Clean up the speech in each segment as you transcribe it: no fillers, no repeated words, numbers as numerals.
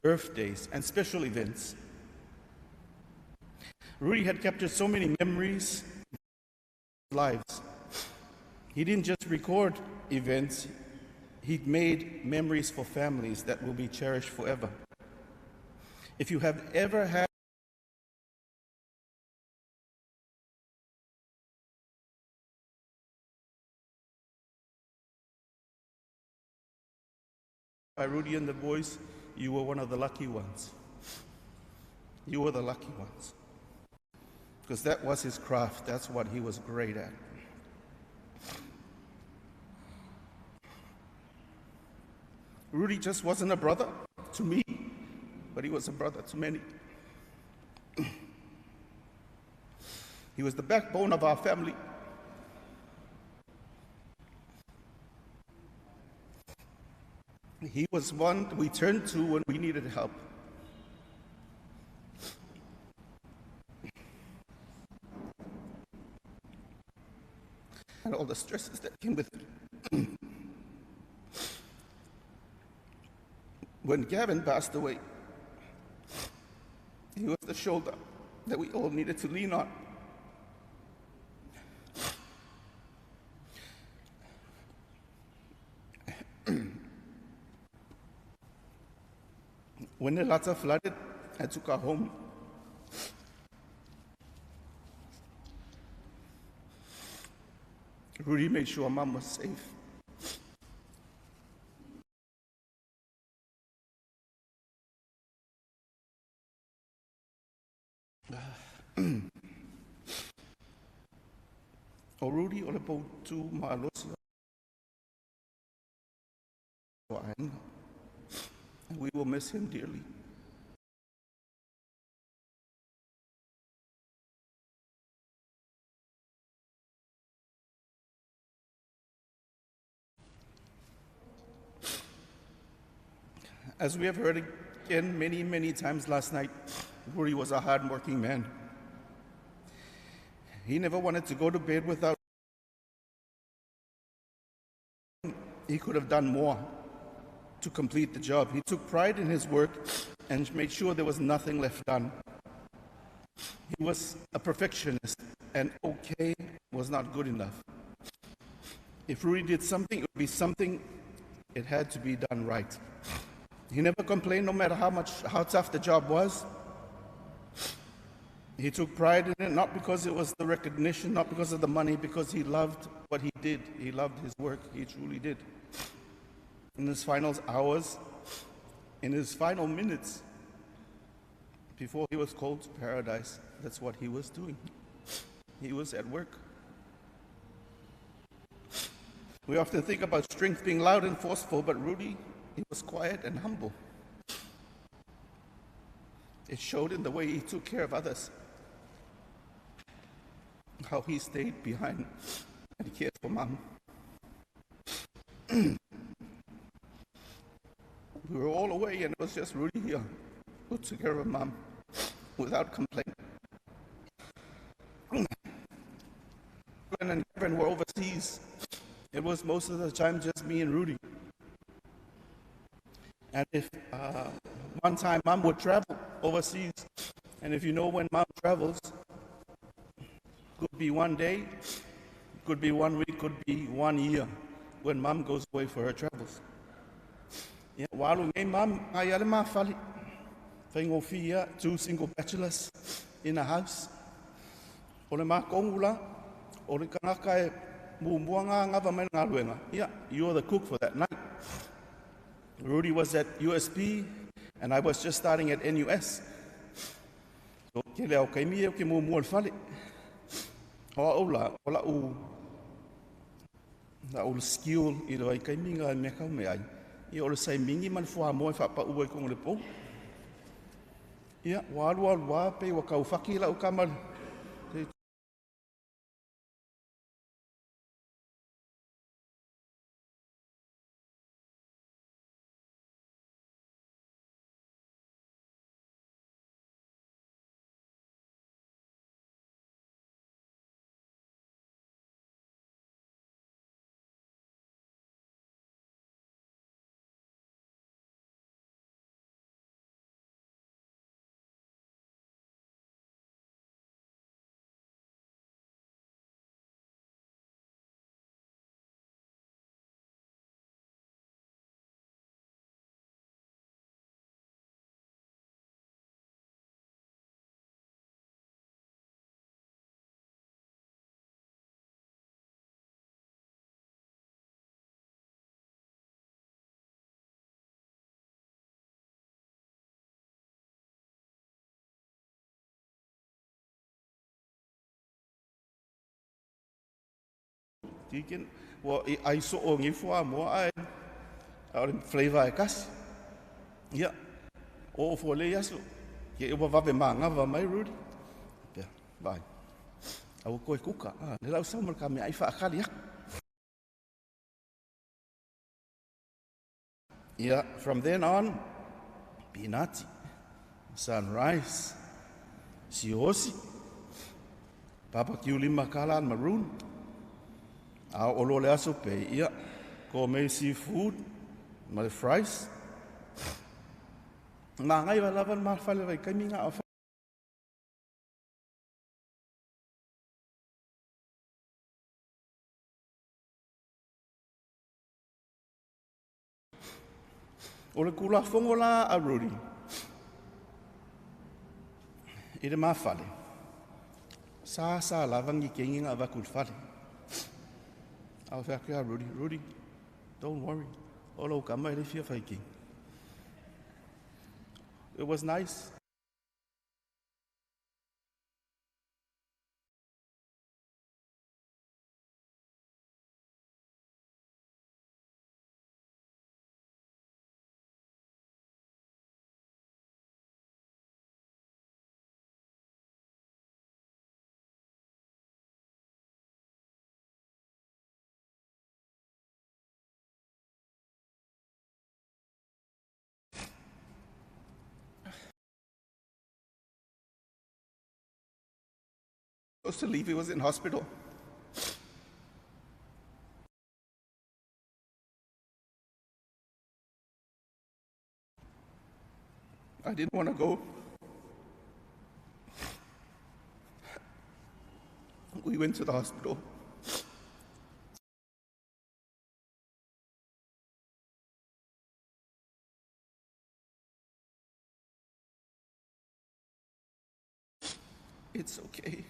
birthdays, and special events. Rudy had captured so many memories in his lives. He didn't just record events, he made memories for families that will be cherished forever. If you have ever had by Rudy and the boys, you were one of the lucky ones. You were the lucky ones. Because that was his craft, that's what he was great at. Rudy just wasn't a brother to me, but he was a brother to many. He was the backbone of our family. He was one we turned to when we needed help. And all the stresses that came with it. When Gavin passed away, he was the shoulder that we all needed to lean on. When the Lata flooded, I took her home. Rudy made sure Mom was safe. O Rudy o le poutu maalosi o ainga. And we will miss him dearly. As we have heard again many, many times last night, Rudy was a hard-working man. He never wanted to go to bed without. He could have done more to complete the job. He took pride in his work and made sure there was nothing left done. He was a perfectionist, and okay was not good enough. If Rudy did something, it would be something, it had to be done right. He never complained no matter how tough the job was. He took pride in it, not because it was the recognition, not because of the money, because he loved what he did. He loved his work. He truly did. In his final hours, in his final minutes, before he was called to paradise, that's what he was doing. He was at work. We often think about strength being loud and forceful, but Rudy, he was quiet and humble. It showed in the way he took care of others, how he stayed behind and cared for Mom. We were all away and it was just Rudy here who took care of Mom without complaint. Glenn and Kevin were overseas. It was most of the time just me and Rudy. And if one time Mom would travel overseas, and if you know when Mom travels, could be one day, could be 1 week, could be 1 year when Mom goes away for her travels. Walu ngay Mom ayale mafali. Fia, 2 single bachelors in a house. Ole ma kongula, ole kanaka e mumbuanga ngava men ngaluenga. Yeah, you are the cook for that night. Rudy was at USP, and I was just starting at NUS. So ke leo kai mi ke mumul fali. Ola u skill I lo kai mi nga me ka me ai. I o le sai mingi man fua mo fa pa uwe kong le po. Ia wa pe wa kau faki la u kamal. tiken. Wa ai so o ngi fua mo ai. Au flavor e kas. Ia. O fo le yaso. Ke o va ve manga va mai Rudy. Pea, vai. Au koe kuka. Ne lau sa mo ka me ai fa akali ya. Yeah, from then on, Pinati, Sunrise, Siosi, Papa Kiulima Kalan Maroon, our Olole Asope, yeah, gourmet seafood, my fries. Nangai valavan mafale coming out of Ole kula fongola a Rudy. Ide mafale. Sa lavangi kinging a vakul fale. I'll fact Rudy. Rudy, don't worry. Olo kama ile fia faiki. It was nice. Supposed to leave, he was in hospital. I didn't want to go. We went to the hospital. It's okay.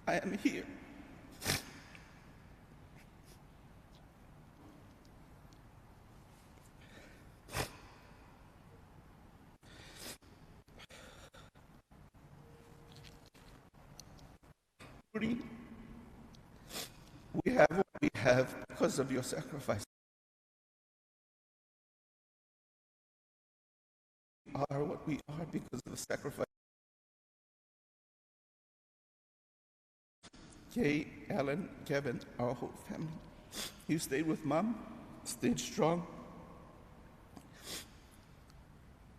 I am here. Rudy, we have what we have because of your sacrifice. We are what we are because of the sacrifice. Kay, Alan, Kevin, our whole family. You stayed with Mom, stayed strong,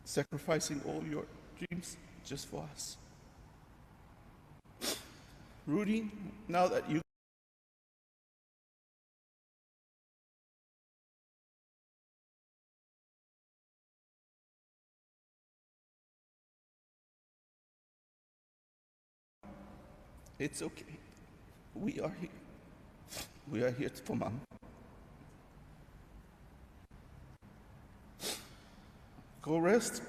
sacrificing all your dreams just for us. Rudy, now that you it's okay. We are here. We are here for Mom. Go rest.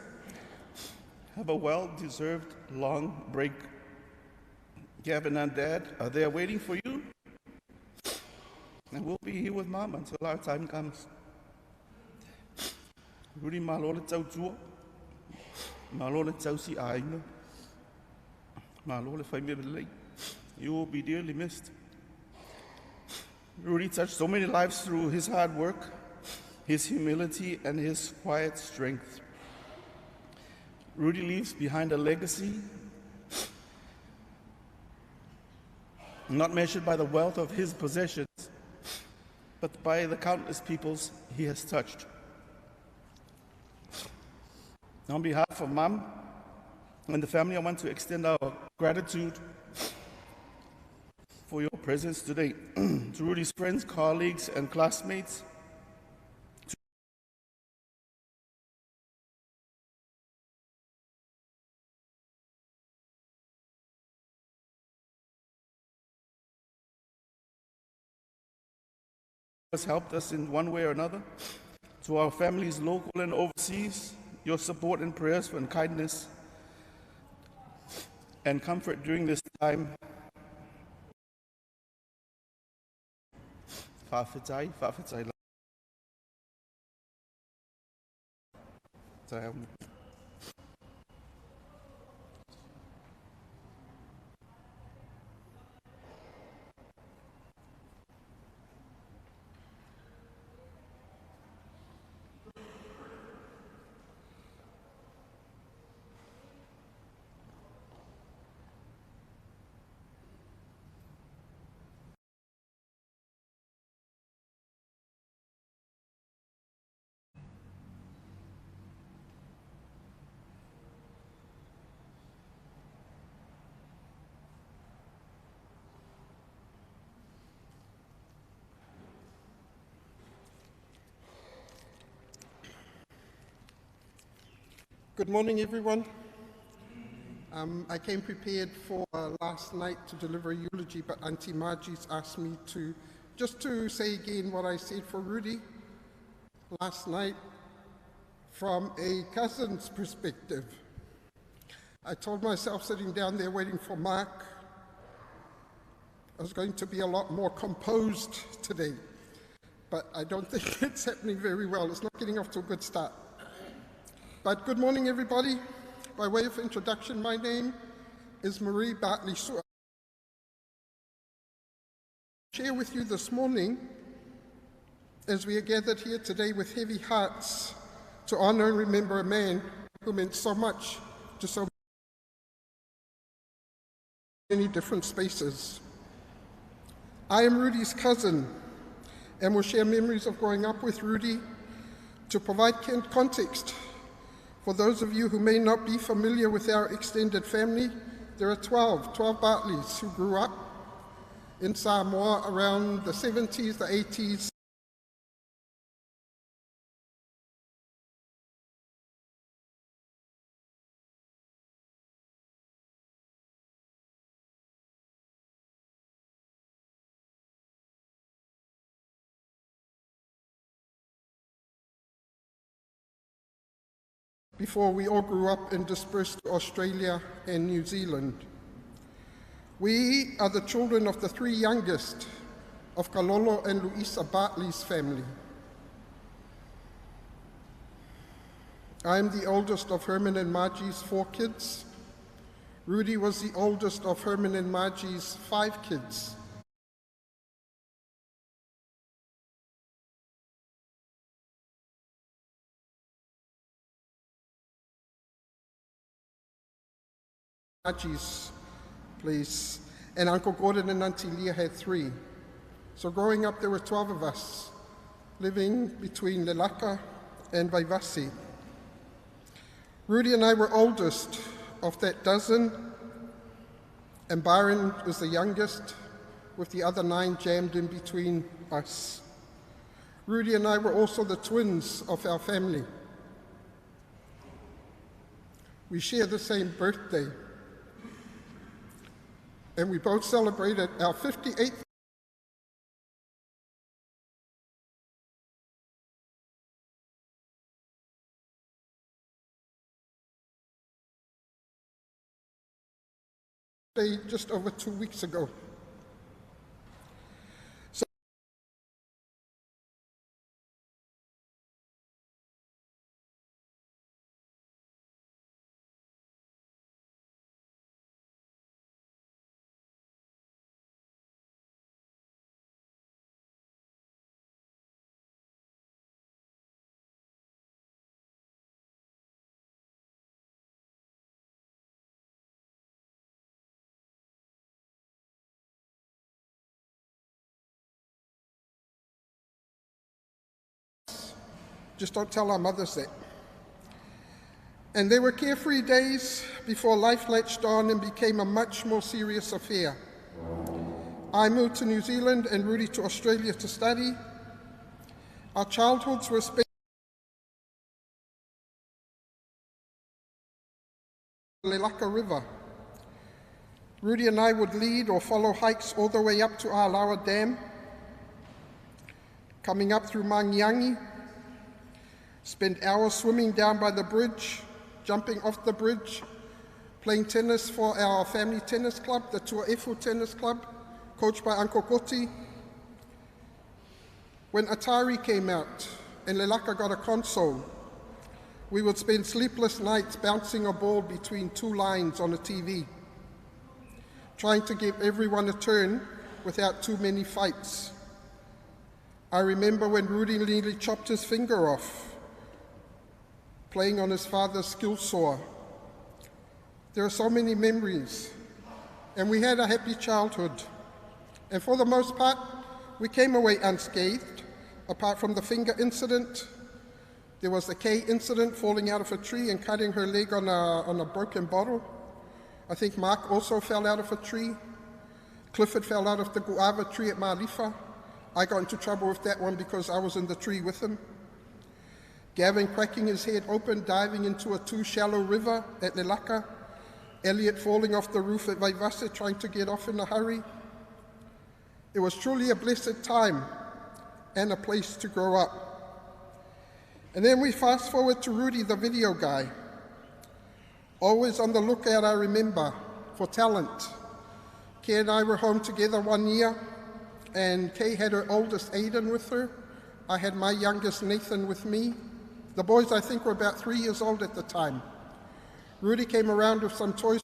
Have a well-deserved long break. Gavin and Dad are there waiting for you. And we'll be here with Mom until our time comes. Rudy malole tau tua. Malole tau si ainga. Malole fai me belei. You will be dearly missed. Rudy touched so many lives through his hard work, his humility, and his quiet strength. Rudy leaves behind a legacy not measured by the wealth of his possessions, but by the countless peoples he has touched. On behalf of Mom and the family, I want to extend our gratitude for your presence today. To Rudy's friends, colleagues, and classmates, has helped us in one way or another. To our families, local and overseas, your support and prayers and kindness and comfort during this time. Faafetai, Faafetai. Good morning, everyone. I came prepared for last night to deliver a eulogy, but Auntie Margie's asked me to say again what I said for Rudy last night from a cousin's perspective. I told myself sitting down there waiting for Mark, I was going to be a lot more composed today, but I don't think it's happening very well. It's not getting off to a good start. But good morning, everybody. By way of introduction, my name is Rudy Bartley. I'll share with you this morning, as we are gathered here today with heavy hearts, to honor and remember a man who meant so much to so many different spaces. I am Rudy's cousin and will share memories of growing up with Rudy. To provide context for those of you who may not be familiar with our extended family, there are 12 Bartleys who grew up in Samoa around the 70s, the 80s. Before we all grew up and dispersed to Australia and New Zealand. We are the children of the three youngest of Kalolo and Luisa Bartley's family. I am the oldest of Herman and Margie's 4 kids. Rudy was the oldest of Herman and Margie's 5 kids. Margie's place, and Uncle Gordon and Auntie Leah had 3. So growing up, there were 12 of us living between Lelaka and Vaivasi. Rudy and I were oldest of that dozen, and Byron was the youngest, with the other 9 jammed in between us. Rudy and I were also the twins of our family. We share the same birthday, and we both celebrated our 58th day just over 2 weeks ago. Just don't tell our mothers that. And they were carefree days before life latched on and became a much more serious affair. I moved to New Zealand and Rudy to Australia to study. Our childhoods were spent on the Lelaka River. Rudy and I would lead or follow hikes all the way up to Alawa Dam, coming up through Mangiangi, spent hours swimming down by the bridge, jumping off the bridge, playing tennis for our family tennis club, the Tuaefu Tennis Club, coached by Uncle Koti. When Atari came out and Lelaka got a console, we would spend sleepless nights bouncing a ball between 2 lines on a TV, trying to give everyone a turn without too many fights. I remember when Rudy nearly chopped his finger off, playing on his father's skill saw. There are so many memories, and we had a happy childhood. And for the most part, we came away unscathed, apart from the finger incident. There was the Kay incident, falling out of a tree and cutting her leg on a broken bottle. I think Mark also fell out of a tree. Clifford fell out of the guava tree at Malifa. I got into trouble with that one because I was in the tree with him. Gavin cracking his head open, diving into a too shallow river at Lelaka. Elliot falling off the roof at Vaivase, trying to get off in a hurry. It was truly a blessed time and a place to grow up. And then we fast forward to Rudy, the video guy. Always on the lookout, I remember, for talent. Kay and I were home together one year, and Kay had her oldest Aiden with her. I had my youngest Nathan with me. The boys, I think, were about 3 years old at the time. Rudy came around with some toys.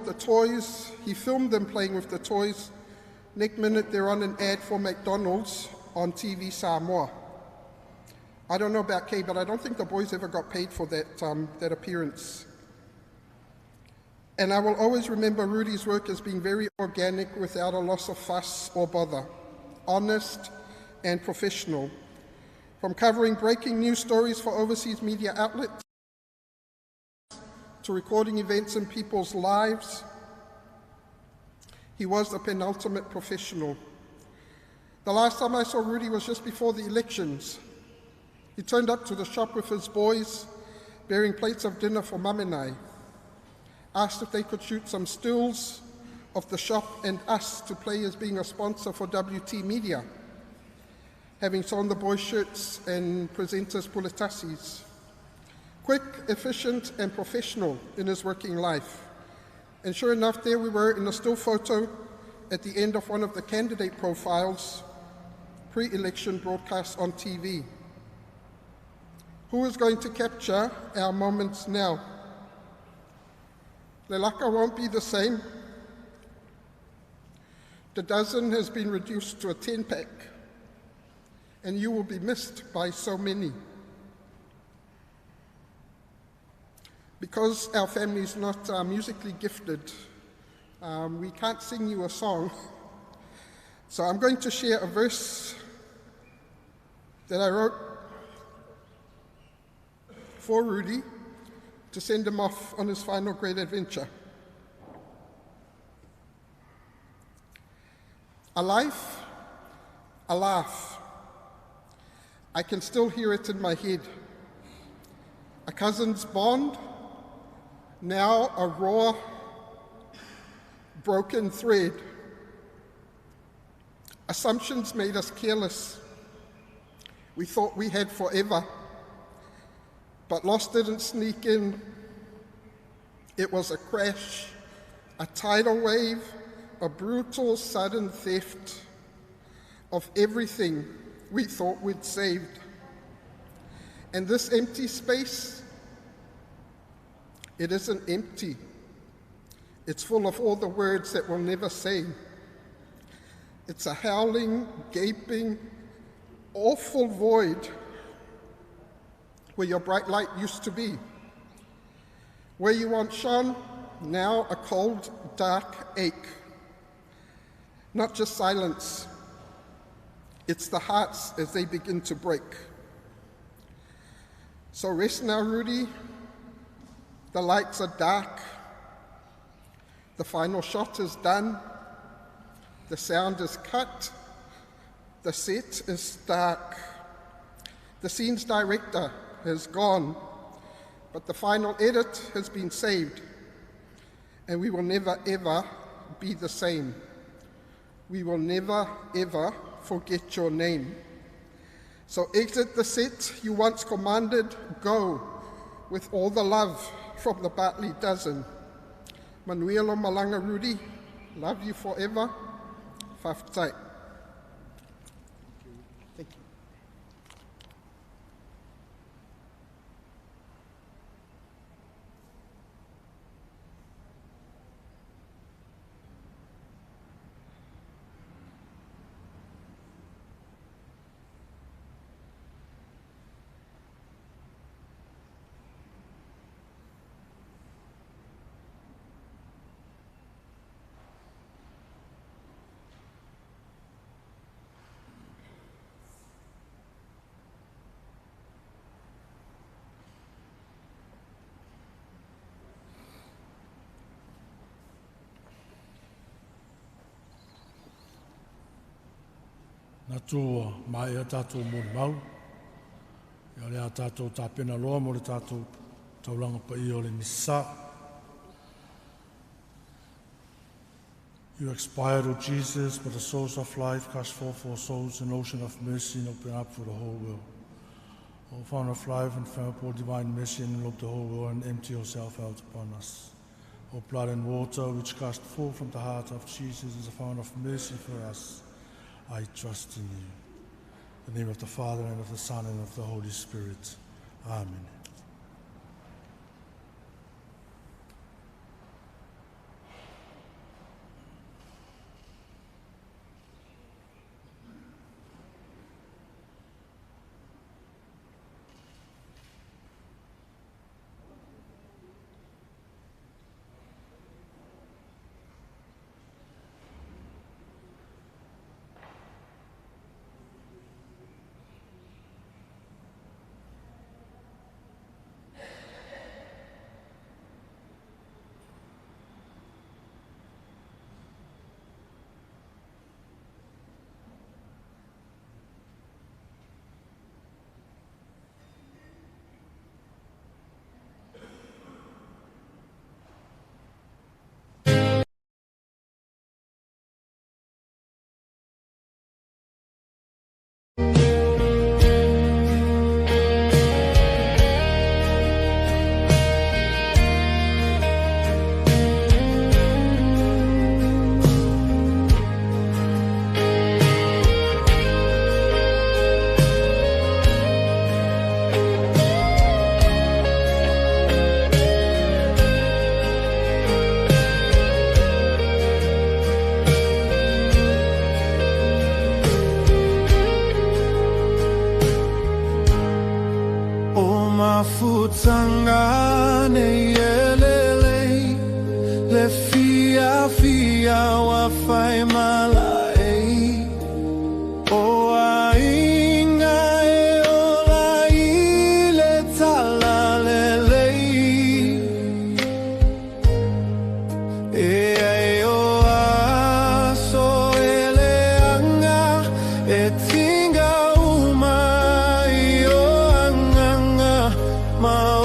The toys, he filmed them playing with the toys. Next minute, they're on an ad for McDonald's on TV Samoa. I don't know about Kay, but I don't think the boys ever got paid for that appearance. And I will always remember Rudy's work as being very organic, without a loss of fuss or bother, honest and professional. From covering breaking news stories for overseas media outlets, to recording events in people's lives, he was the penultimate professional. The last time I saw Rudy was just before the elections. He turned up to the shop with his boys, bearing plates of dinner for Mum and I. Asked if they could shoot some stills of the shop and us to play as being a sponsor for WT Media, having sewn the boys' shirts and presenters' pulitasis. Quick, efficient, and professional in his working life. And sure enough, there we were in a still photo at the end of one of the candidate profiles, pre-election broadcast on TV. Who is going to capture our moments now? Lelaka won't be the same. The dozen has been reduced to a 10-pack, and you will be missed by so many. Because our family is not musically gifted, we can't sing you a song. So I'm going to share a verse that I wrote for Rudy to send him off on his final great adventure. A life, a laugh. I can still hear it in my head. A cousin's bond, now a raw, broken thread. Assumptions made us careless. We thought we had forever, but loss didn't sneak in. It was a crash, a tidal wave, a brutal, sudden theft of everything we thought we'd saved. And this empty space, it isn't empty. It's full of all the words that we'll never say. It's a howling, gaping, awful void where your bright light used to be. Where you once shone, now a cold, dark ache. Not just silence, it's the hearts as they begin to break. So rest now, Rudy. The lights are dark. The final shot is done. The sound is cut. The set is dark. The scene's director has gone, but the final edit has been saved, and we will never ever be the same. We will never ever forget your name. So exit the set you once commanded, go with all the love from the Bartley dozen. Manuia lo malanga, Rudy, love you forever. Faafetai. Thank you. na tua mai a tātou mō mau. Ia lea tātou tāpena loa mō le tātou taulanga pa i o le misa. You expired, O Jesus, but the source of life cast forth for souls, an ocean of mercy and open up for the whole world. O Fount of life and found for divine mercy and look the whole world and empty yourself out upon us. O blood and water which cast forth from the heart of Jesus is a fount of mercy for us. I trust in you. In the name of the Father, and of the Son, and of the Holy Spirit. Amen. Sangane yelele le fia fia wa fai malai o ainga e ola ile talalele e ai o aso ele anga e tinga umai o anga ma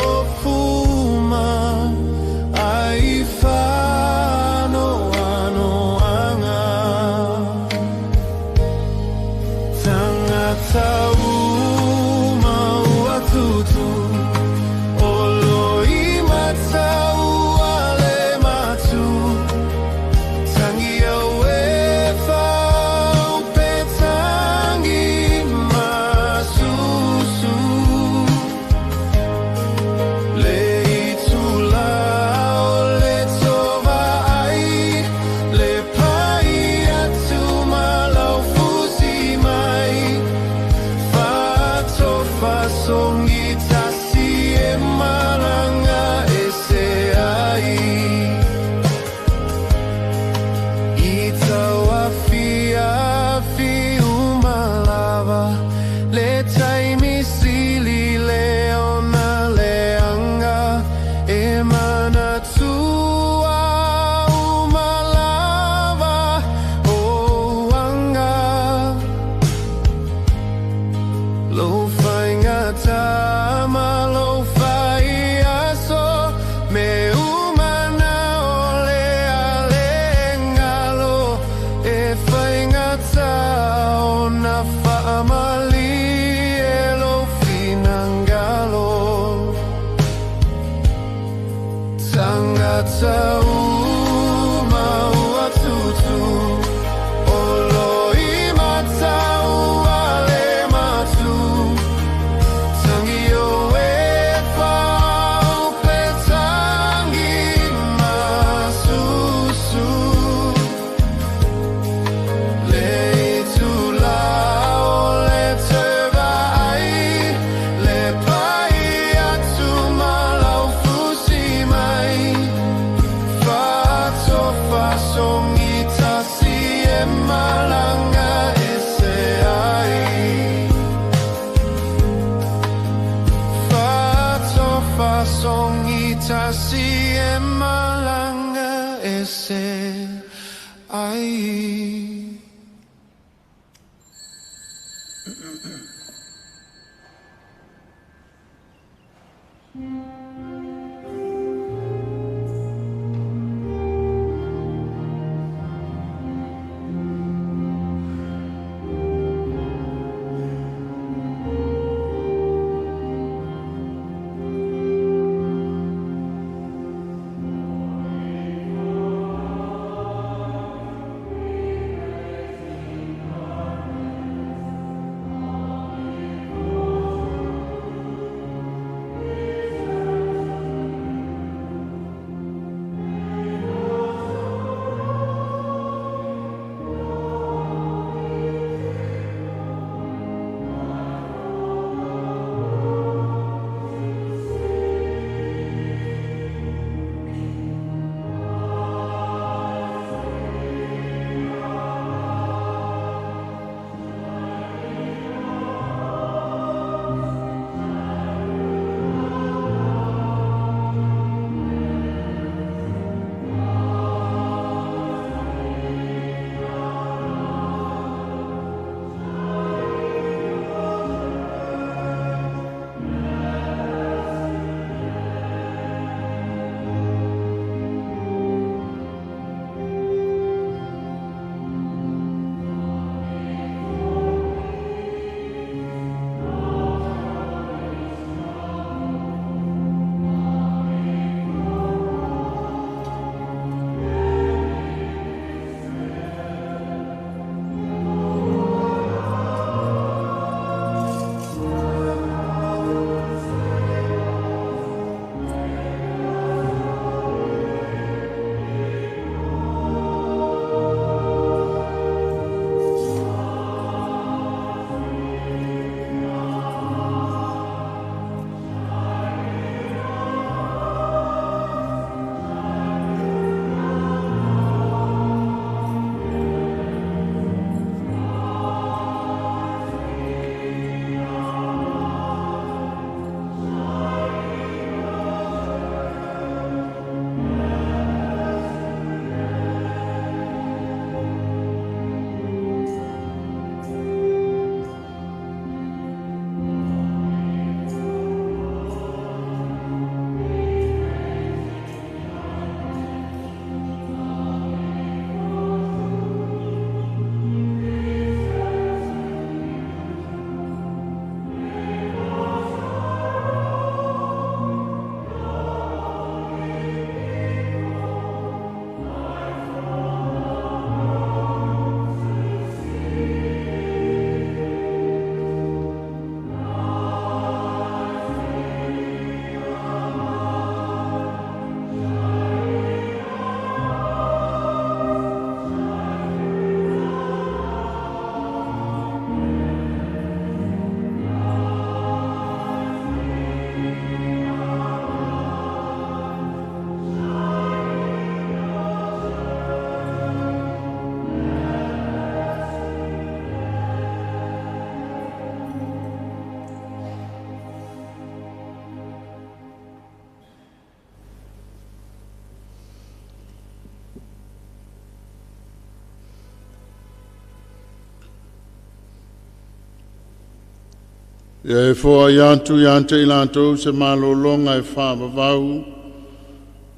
Ia e fōa iantu iante ilantou se malolonga e whaavavau.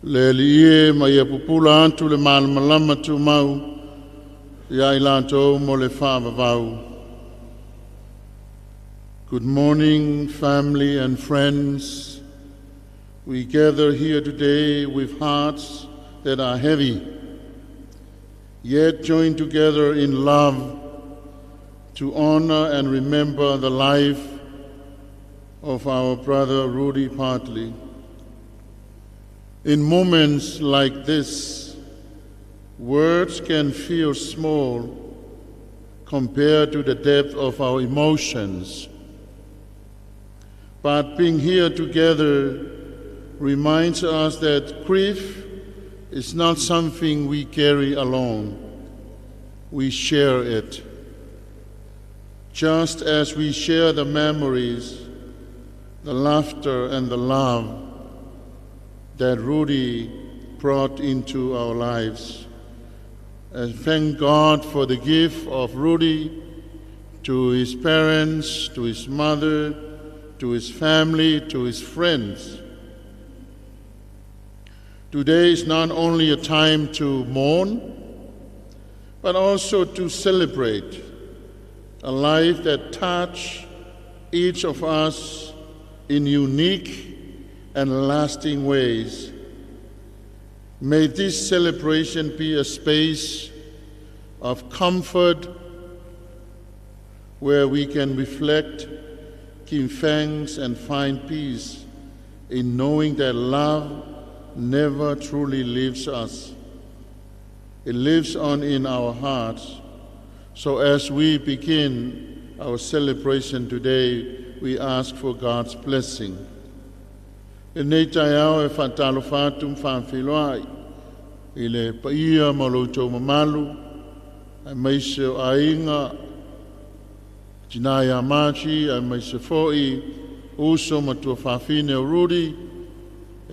Le lie ma ia pupula antu le malamalama tu mau. Ia ilantou mo le whaavavau. Good morning, family and friends. We gather here today with hearts that are heavy, yet joined together in love to honor and remember the life of our brother Rudy Bartley. In moments like this, words can feel small compared to the depth of our emotions. But being here together reminds us that grief is not something we carry alone. We share it. Just as we share the memories, the laughter and the love that Rudy brought into our lives. And thank God for the gift of Rudy to his parents, to his mother, to his family, to his friends. Today is not only a time to mourn, but also to celebrate a life that touched each of us in unique and lasting ways. May this celebration be a space of comfort where we can reflect, give thanks, and find peace in knowing that love never truly leaves us. It lives on in our hearts. So as we begin our celebration today, we ask for God's blessing. E nei tai au e whatalo whatum whanwhiloai, i le paia ma loutou mamalu, ai meise o ainga, tinai a machi, ai meise foi, uso ma tua whawhine o Rudy,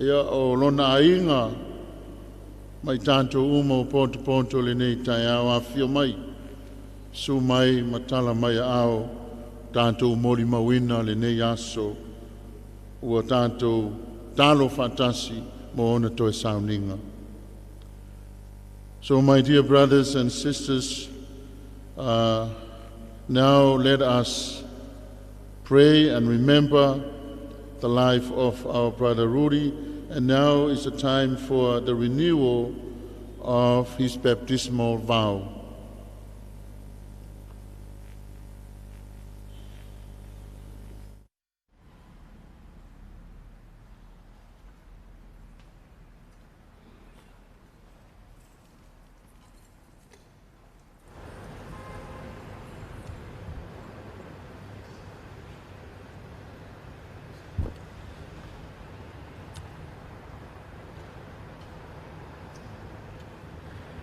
ia o lona ainga, mai tanto uma o ponto le nei tai au a whio mai, su mai matala mai au, tanto mori mawina le nei aso, ua tanto talo fantasi mo ona toe sauninga. So my dear brothers and sisters, now let us pray and remember the life of our brother Rudy, and now is the time for the renewal of his baptismal vow.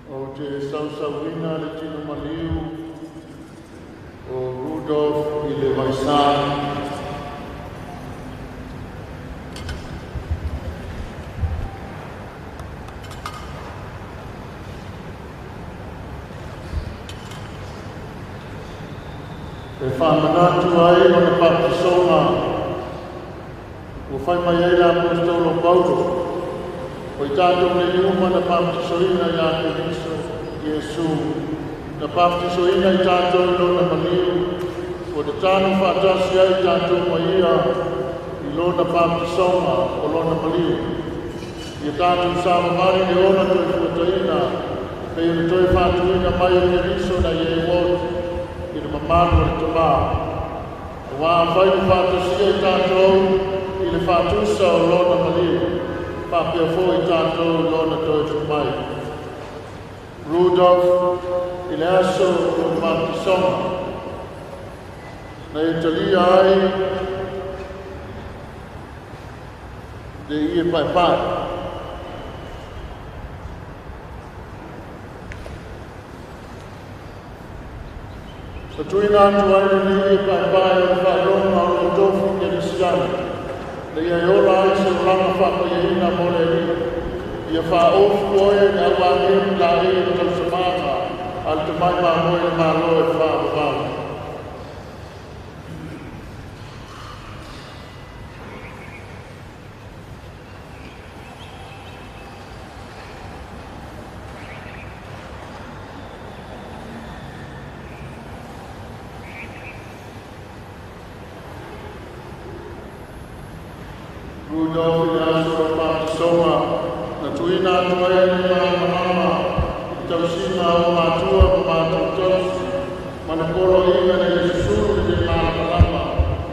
O te sausauina le tino maliu, o Rudolf i le Vaisā. E whamanatu ai o na papisonga, o whai mai ai la apostolo Paulo, o i tātou ne iuma na baptisoina i a Kristo Iesu. Na baptisoina i tātou i lona maniu, o te tānu whātasi ai tātou mai ia i lona baptisonga o lona maniu. I tātou sāmamari ni ona toi fuataina, pe i toi whātuina mai o Keriso na i e wot, i na mamanu o te mā. O wā whai whātasi ai tātou i le whātusa o lona maniu. Papia foi tātou lona toi mai. Rudolf, i le aso o baptisonga. Na e talia ai, de i e pai. Sa tuina atu ai ni i e pai o whaelonga o le tofu ke Kristiana. Le ia e ola ai se rama whakaieina mo le ri. Ia whaofu oe na wangim la ri o tau samata al te mai mā moe ma loe whaavavau. Udo Fiasco Patisoma, Natuina Tuena Mama, Taushima Matua Matutos, Manapolo Ina Yesu de Malama,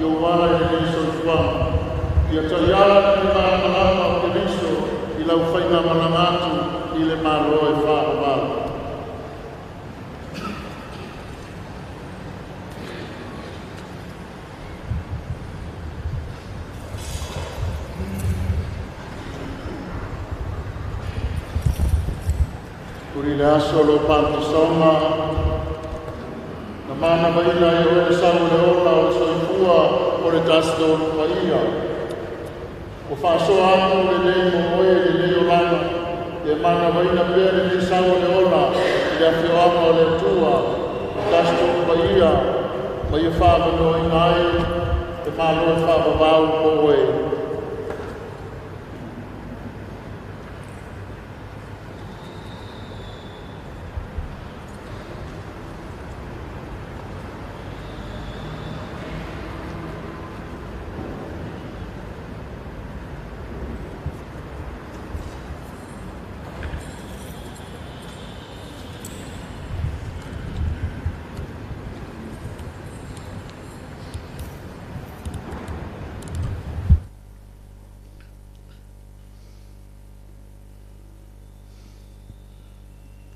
Yovara Yesu Fam, Yatayala de Malama Cristo, Ila Ufaina Malamatu, Ile Malo e Fava. Urilah solo pantisoma, namana baila yo ele samu leola o soifua o le tasto paia. O faasoa atu le nei momoe le nei olana, le mana baila pere le samu leola, le afioama o le tua, o tasto paia, mai e whaavano i nai, e malo e whaavavau koe.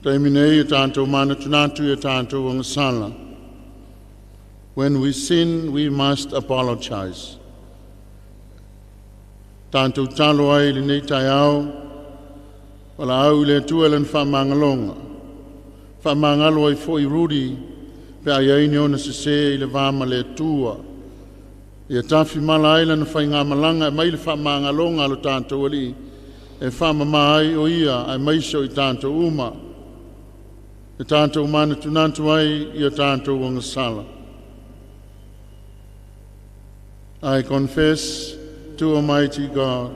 Taiminei tanto mana tunatu tanto wangasala. When we sin, we must apologize. Tanto talo ai le nei taiao, wala au le tuelen whamangalonga. Whamangalo ai foi Rudy, pe ai aini ona se le vama le tua. Ia tafi mala aila na whainga malanga, mai le whamangalonga lo tanto wali. E whamama ai o ia, ai maiso i tanto uma. E tanto umana tunantu ai, ia tanto wangasala. I confess to Almighty God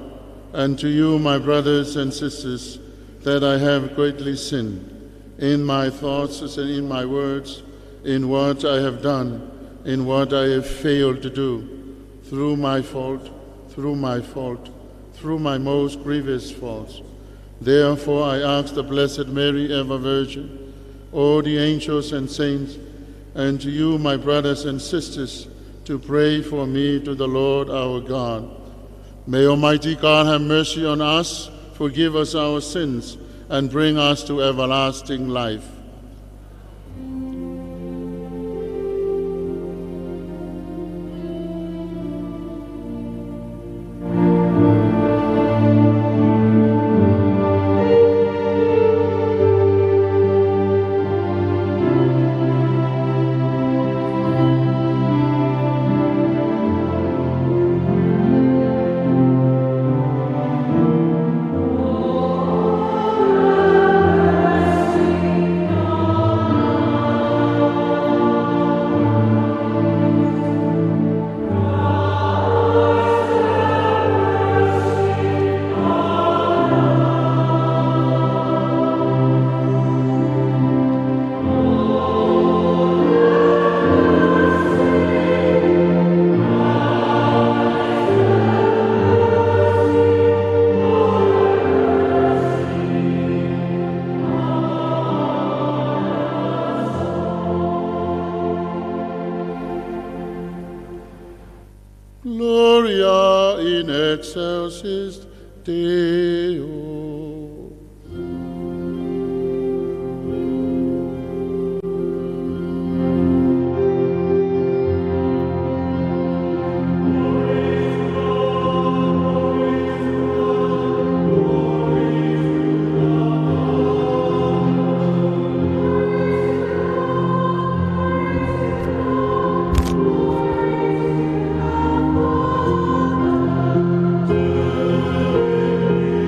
and to you, my brothers and sisters, that I have greatly sinned in my thoughts and in my words, in what I have done, in what I have failed to do, through my fault, through my most grievous faults. Therefore I ask the Blessed Mary, ever Virgin, all the angels and saints, and to you, my brothers and sisters, to pray for me to the Lord our God. May Almighty God have mercy on us, forgive us our sins, and bring us to everlasting life. Gloria in excelsis Deo.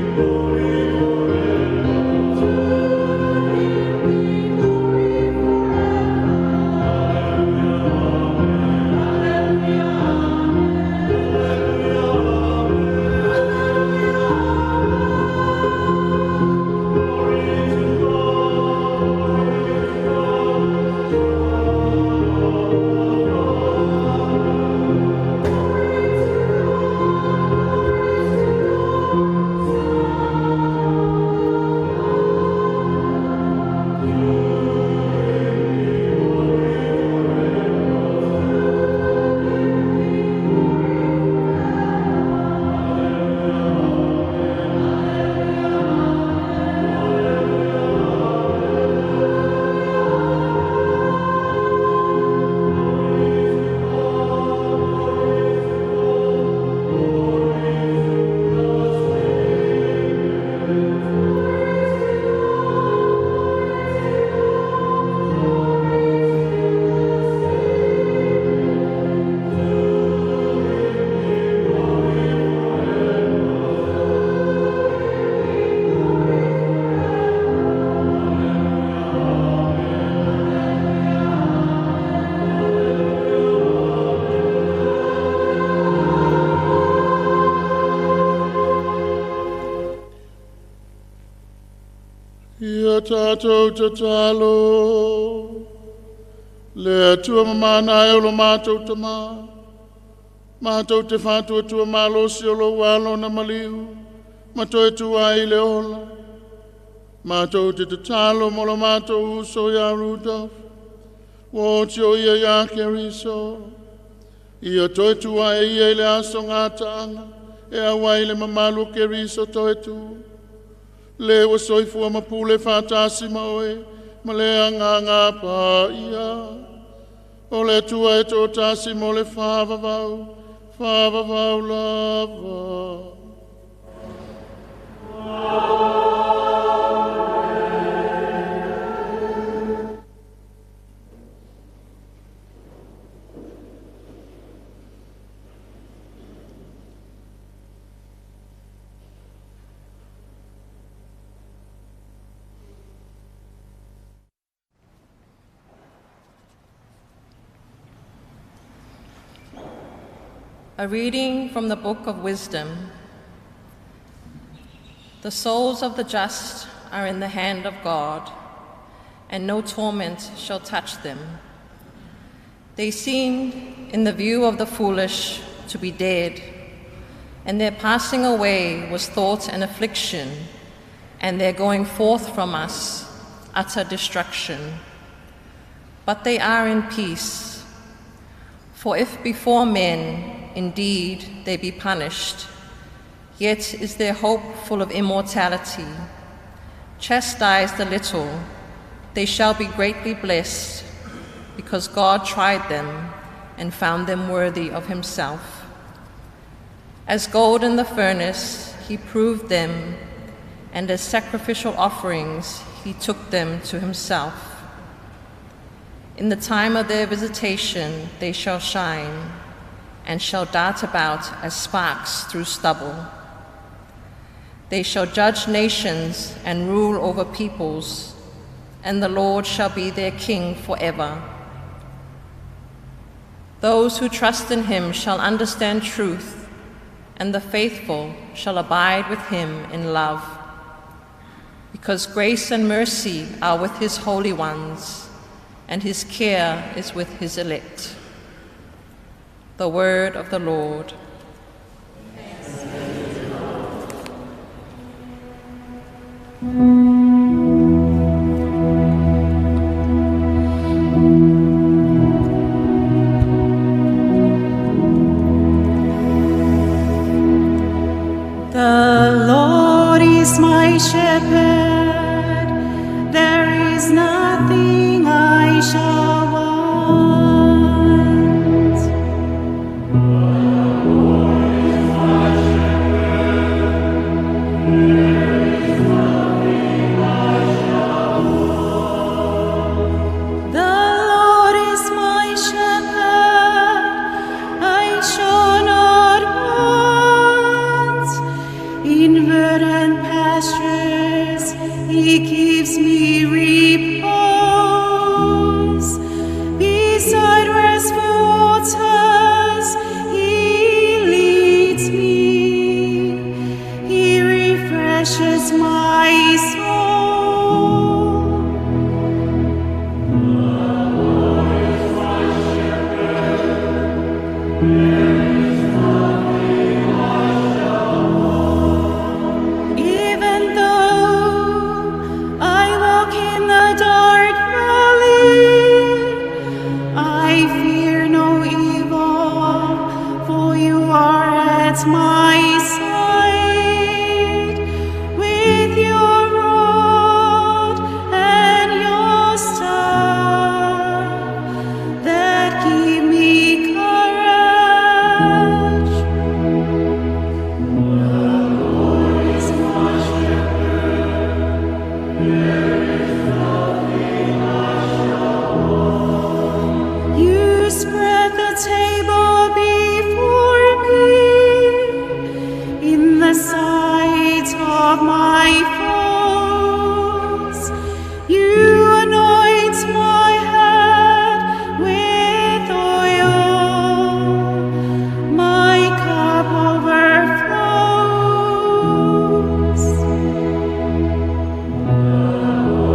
Glory Ia tātou te talo, le atua mamana e o lo mātou te mā, mātou te whātua tua mālo si o lo walo na maliu, mātou e tua i le ola, mātou te talo mo lo mātou uso ia Rudolph, wo tio ia ia keriso, ia toi tua e ia le aso ngā taanga, e awai le mamalu keriso toi tu, le wa soifua mapule whātasi maoe, ma le anganga pā ia, o le tua e tō tasi mo le whāwawau lava. A reading from the Book of Wisdom. The souls of the just are in the hand of God, and no torment shall touch them. They seemed, in the view of the foolish, to be dead, and their passing away was thought an affliction, and their going forth from us utter destruction. But they are in peace, for if before men indeed they be punished, yet is their hope full of immortality. Chastised a little, they shall be greatly blessed, because God tried them and found them worthy of himself. As gold in the furnace, he proved them, and as sacrificial offerings, he took them to himself. In the time of their visitation, they shall shine, and shall dart about as sparks through stubble. They shall judge nations and rule over peoples, and the Lord shall be their king forever. Those who trust in him shall understand truth, and the faithful shall abide with him in love. Because grace and mercy are with his holy ones, and his care is with his elect. The word of the Lord. Thanks be to God. The Lord is my shepherd, there is nothing I shall want. He gives me repose beside restful waters. He leads me. He refreshes my soul. The Lord is my shepherd. There is nothing I shall want. Even though I walk in the dark valley, I fear no evil, for you are at my side. With your rod and your staff that give me courage. The Lord is my shepherd. There is nothing I shall want. You spread the table before me in the sight of my foes. You anoint my head with oil. My cup overflows. The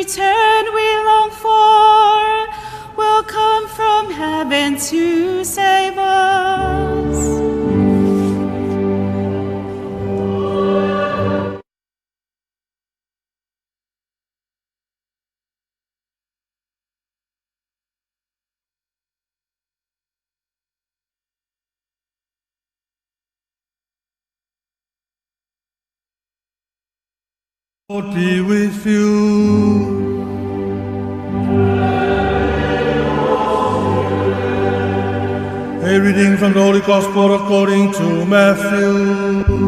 return we long for will come from heaven to save us. Lord be with you. A reading from the Holy Gospel according to Matthew.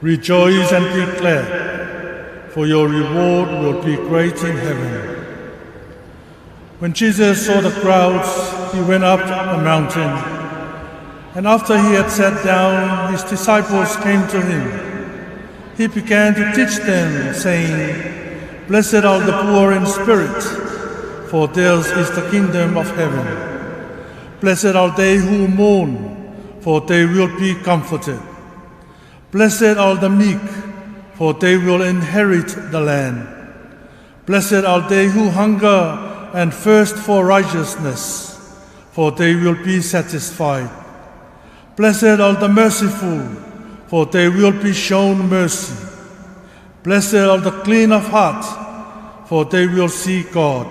Rejoice and be glad, for your reward will be great in heaven. When Jesus saw the crowds, he went up a mountain, and after he had sat down, his disciples came to him. He began to teach them, saying, "Blessed are the poor in spirit, for theirs is the kingdom of heaven. Blessed are they who mourn, for they will be comforted. Blessed are the meek, for they will inherit the land. Blessed are they who hunger and thirst for righteousness, for they will be satisfied. Blessed are the merciful, for they will be shown mercy. Blessed are the clean of heart, for they will see God.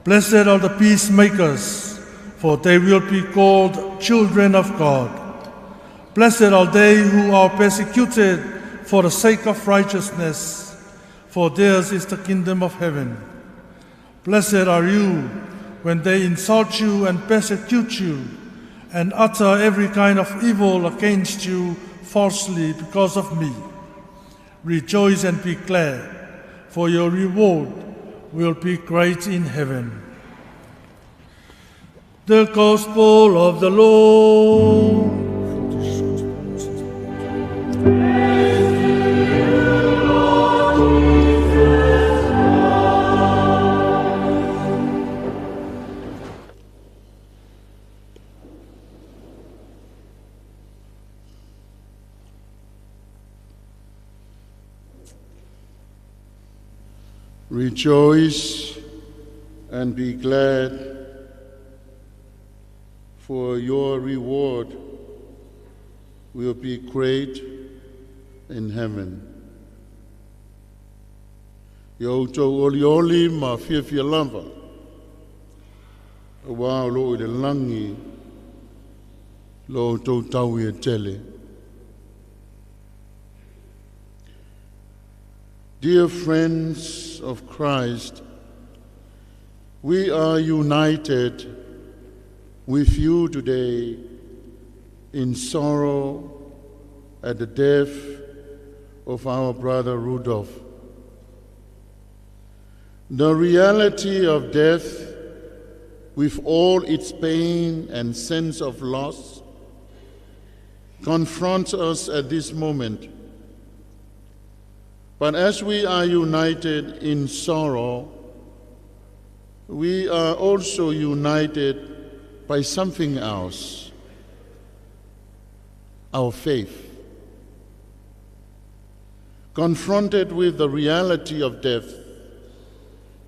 Blessed are the peacemakers, for they will be called children of God. Blessed are they who are persecuted for the sake of righteousness, for theirs is the kingdom of heaven. Blessed are you when they insult you and persecute you, and utter every kind of evil against you falsely because of me. Rejoice and be glad, for your reward will be great in heaven." The Gospel of the Lord. Rejoice and be glad, for your reward will be great in heaven. Yo to oli ma fia lava. Wa lo le langi lo to tau e tele. Dear friends of Christ, we are united with you today in sorrow at the death of our brother Rudolph. The reality of death, with all its pain and sense of loss, confronts us at this moment. But as we are united in sorrow, we are also united by something else, our faith. Confronted with the reality of death,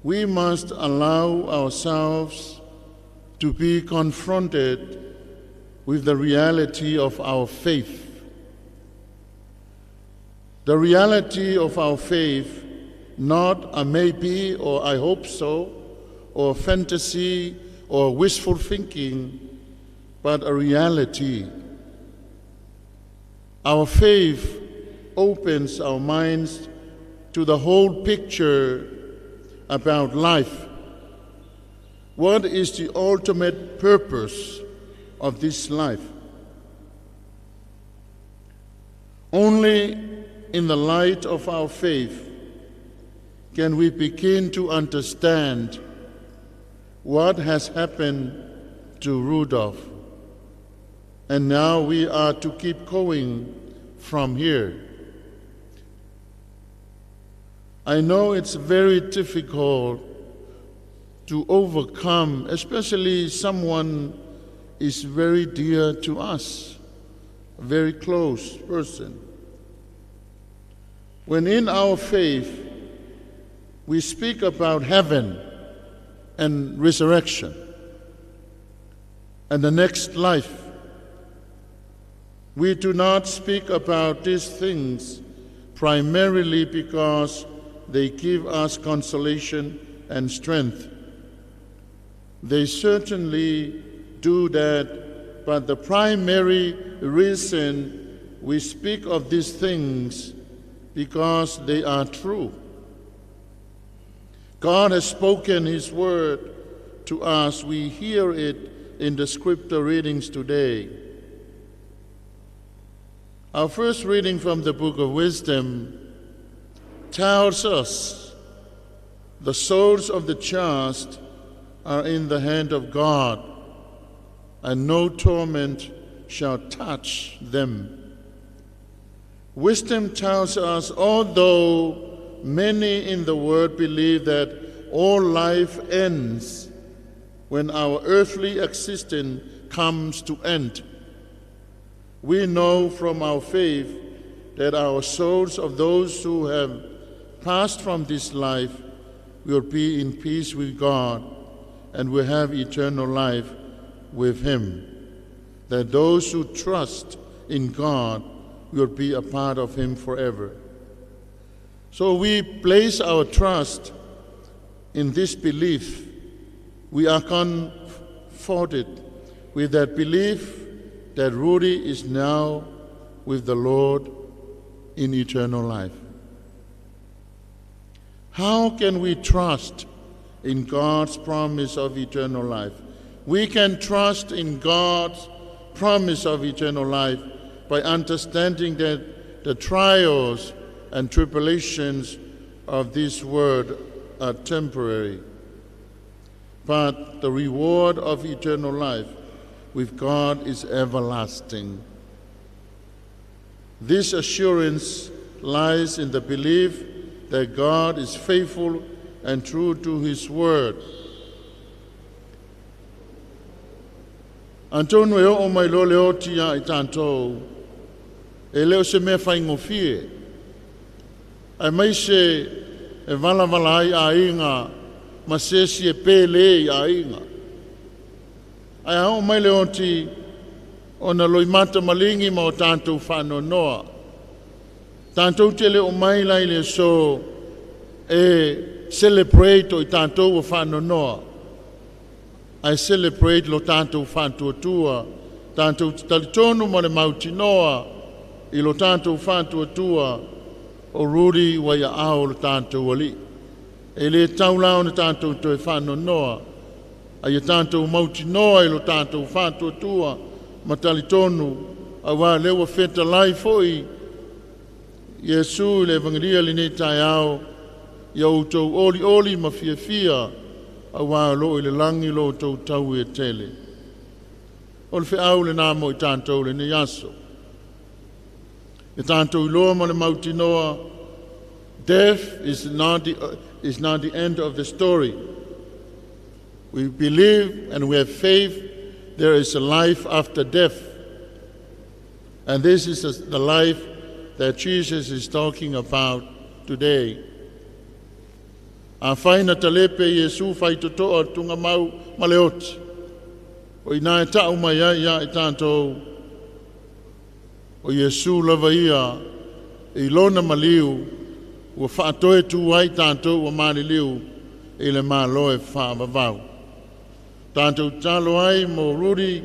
we must allow ourselves to be confronted with the reality of our faith. The reality of our faith, not a maybe or I hope so, or fantasy or wishful thinking, but a reality. Our faith opens our minds to the whole picture about life. What is the ultimate purpose of this life? Only in the light of our faith can we begin to understand what has happened to Rudolph. And now we are to keep going from here. I know it's very difficult to overcome, especially someone is very dear to us, a very close person. When in our faith we speak about heaven and resurrection and the next life, we do not speak about these things primarily because they give us consolation and strength. They certainly do that, but the primary reason we speak of these things because they are true. God has spoken His word to us. We hear it in the scripture readings today. Our first reading from the book of Wisdom tells us the souls of the just are in the hand of God, and no torment shall touch them. Wisdom tells us, although many in the world believe that all life ends when our earthly existence comes to end, we know from our faith that our souls of those who have passed from this life will be in peace with God and will have eternal life with Him, that those who trust in God will be a part of Him forever. So we place our trust in this belief. We are comforted with that belief that Rudy is now with the Lord in eternal life. How can we trust in God's promise of eternal life? We can trust in God's promise of eternal life by understanding that the trials and tribulations of this world are temporary, but the reward of eternal life with God is everlasting. This assurance lies in the belief that God is faithful and true to His word. Antono e o mai lo leo tia I tātou, e leo se mea whaingofie. Ai mai se e vala ai a inga, ma se si e pele a inga. Ai hao mai leo ti, o na loimata malingi ma o tātou whano noa. Tātou te leo mai lai le so e celebrate o I tātou o whano noa. I celebrate lo tātou whantua tua, tātou talitonu mo le mauti noa, I lo tātou whantua tua, o Rudy wa ia ao lo tātou ali. E le taulau na tātou toi whano noa, a ia tātou mauti noa I lo tātou whantua tua, ma talitonu, a wā lewa wheta lai foi, Iesu le evangelia li nei tai ao, ia outou oli ma fia, a wā lo I le langi lo tau tau e tele. O le whiau le nā mo I tātou le ne yaso. E tātou I loa mo le mauti noa, death is not the end of the story. We believe and we have faith there is a life after death. And this is the life that Jesus is talking about today. A whaina talepe Iesu whai totoa tunga mau maleoti. O ina e tau mai ia I tātou. O Iesu lava ia I lona maliu. Ua whaatoe tu ai tātou ua mali liu. I le māloe whaavavau. Tātou talo ai mo Rudy.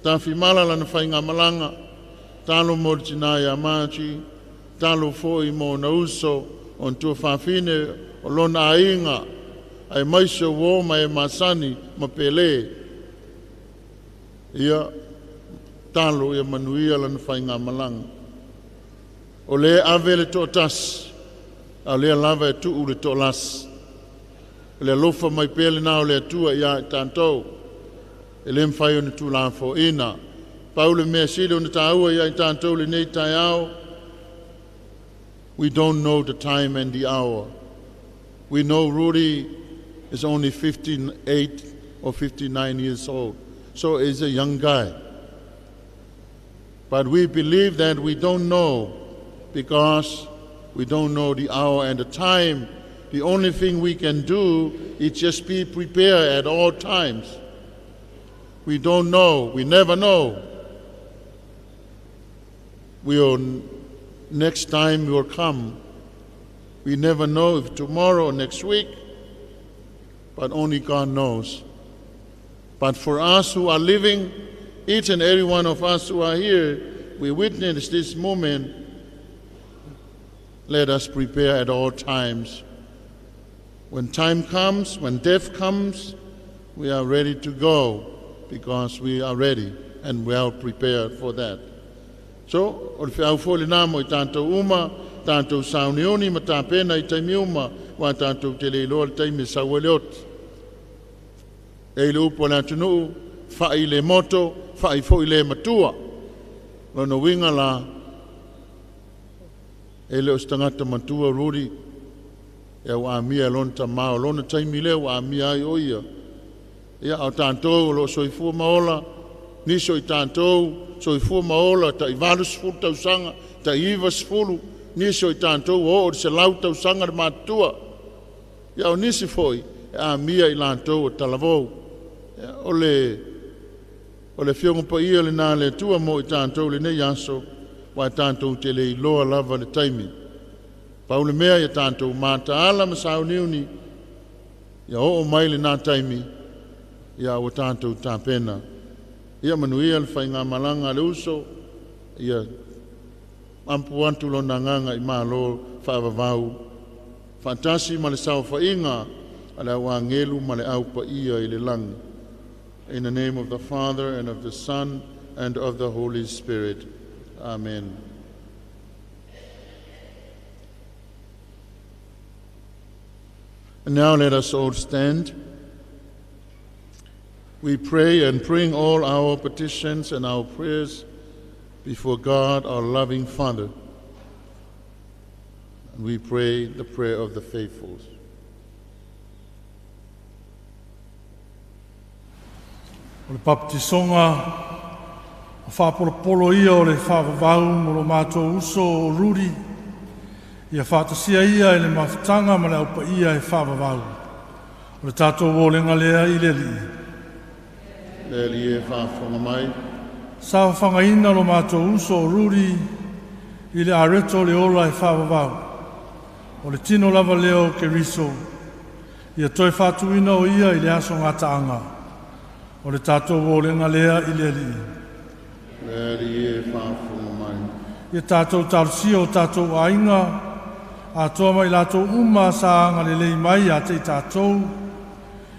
Tāwhi malala na whainga malanga. Talo mo tinai a māti. Talo foi mo na uso. On tua whawhine o lona ainga, ai maise wō mai masani ma pele. Ia talo ia Manuia lana whainga malanga. O le ave le tōtas, a le lava e tuu le tōlas. Le alofa mai pele nao le atua ia I tātou. E le mwhai o ni tūlāwho ina. Paule mea sile o ni tāua ia I tātou le nei tai ao. We don't know the time and the hour. We know Rudy is only 58 or 59 years old, so he's a young guy. But we believe that we don't know because we don't know the hour and the time. The only thing we can do is just be prepared at all times. We don't know, we never know. Next time will come. We never know if tomorrow or next week, but only God knows. But for us who are living, each and every one of us who are here, we witness this moment. Let us prepare at all times. When time comes, when death comes, we are ready to go because we are ready and well prepared for that. So, o le whiau fōle nā mo I tātou uma, tātou saunioni ma tāpena I taimi uma, wa tātou te leilo le taimi saueleot. E le upo le atunu, whai le moto, whai fo I le matua. Lono winga la, e le ostangata matua Rudy, e wa amia lonta mao, lona taimi le wa amia I oia. Ia au tātou lo soifua maola, niso I tātou, soifua maola, ta I valu sifuru tausanga, ta iwa sifuru, niso I tātou o se lau tausanga le matua. Ia o nisi foi, e amia I lātou o talavou. O le fiongo pa ia le nā le tua mo I tātou le nei aso, wa tātou te le iloa lava le taimi. Paule mea ia tātou māta ala ma sauniuni, ia o mai le nā taimi, ia o tātou tāpena. Ia manuia le whainga malanga le uso, ia ampu antu lo nanganga I mālo whaavavau. Fantasi ma le sao whainga, ala wangelu ma le au pa ia I le langi. In the name of the Father, and of the Son, and of the Holy Spirit. Amen. And now let us all stand. We pray and bring all our petitions and our prayers before God, our loving Father. And we pray the prayer of the faithful. O le papatisonga, o whapolopolo ia o le whawavau mo lo mātou uso o Rudy, ia whatasia ia I le mawhitanga ma le aupa ia I whawavau. O le tātou wōlenga lea I le li. Le li e whawhonga mai. Sa whangaina lo mātou uso o Rudy, I le areto le ola I whawavau. O le tino lava leo ke riso, ia toi whatuina o ia I le aso ngataanga. O le tātou wōlenga lea I le li. Le li e whawhonga mai. Ia tātou tarusia o tātou ainga, a toa mai lātou uma sa anga le lei mai a te tātou,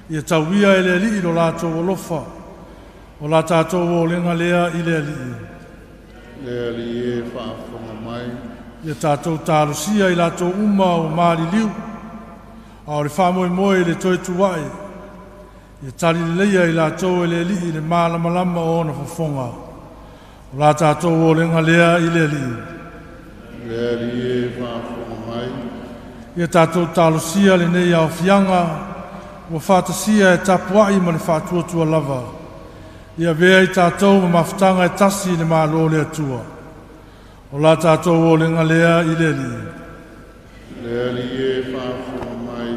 ia tauia I le li I lo lātou alofa, o la tātou wōlenga lea I le li. Le li e whawhonga mai. Ia tātou tarusia I lātou uma o maari liu, a o le whamoe moe le toi tuwai, ia tali leia I lātou le li I le malamalama o na whafonga. O la tātou wōlenga lea I le li. Le li e whawhonga mai. Ia tātou tālusia le nei au fianga, ua whātasia e tapuai ma le whātuatua lava. Ia vea I tātou ma mawhitanga e tasi le mālo le atua. O la tātou wōlenga lea I le li. Le li e whawhonga mai.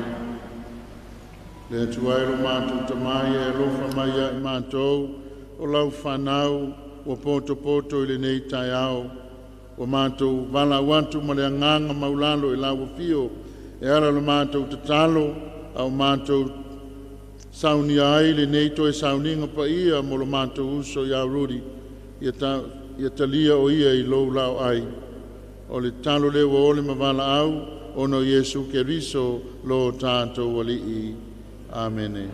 Le tuairo mātou tamai e alofa mai I mātou, o lau whanau, o poto I le nei tai au, o mātou wala wantu ma le anganga maulalo I lau fio, e ara lo mātou tatalo, au mātou saunia ai le nei toi sauninga pa ia mo lo mātou uso I au Rudy, ia talia o ia I lou lau ai. O le talo le wa ole ma wala au, ono Yesu Keriso lo tātou wali. Amen.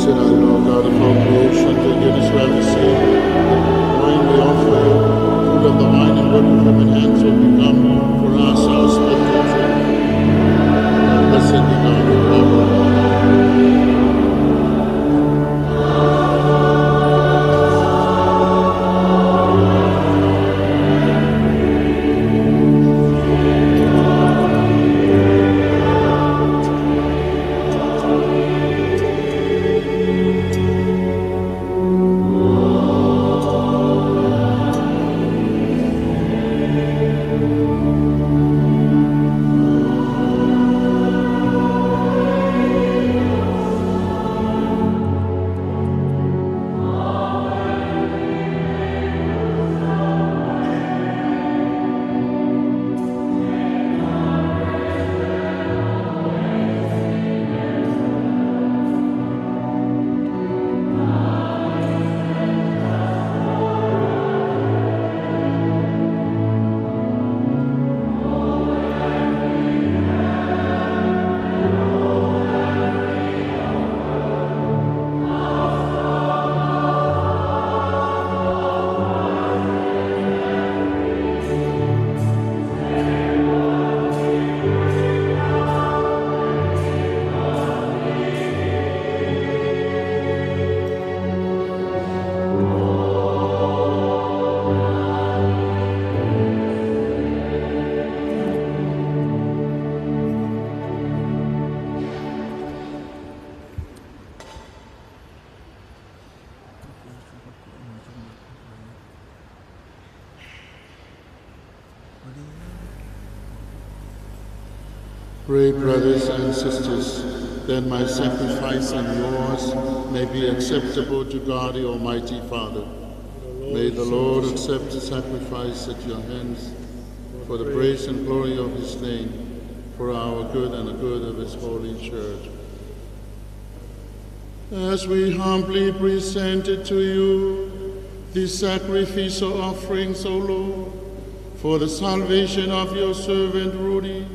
said, our Lord God of all creation, take it as well to see the wine we offer you, fruit of the vine and work of human hands will become for us our spiritual drink. Blessed be God forever. Pray, brothers and sisters, that my sacrifice and yours may be acceptable to God the Almighty Father. May the Lord accept the sacrifice at your hands for the praise and glory of his name, for our good and the good of his holy church. As we humbly present it to you, these sacrificial offerings, O Lord, for the salvation of your servant Rudy,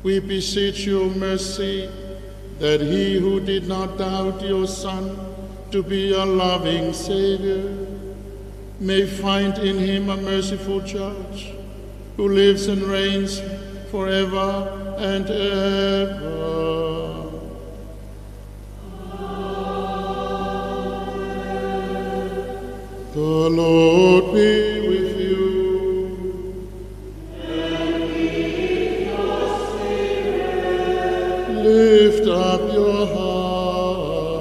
we beseech your mercy that he who did not doubt your Son to be a loving Savior may find in him a merciful judge who lives and reigns forever and ever. The Lord be with you. Lift up your hearts.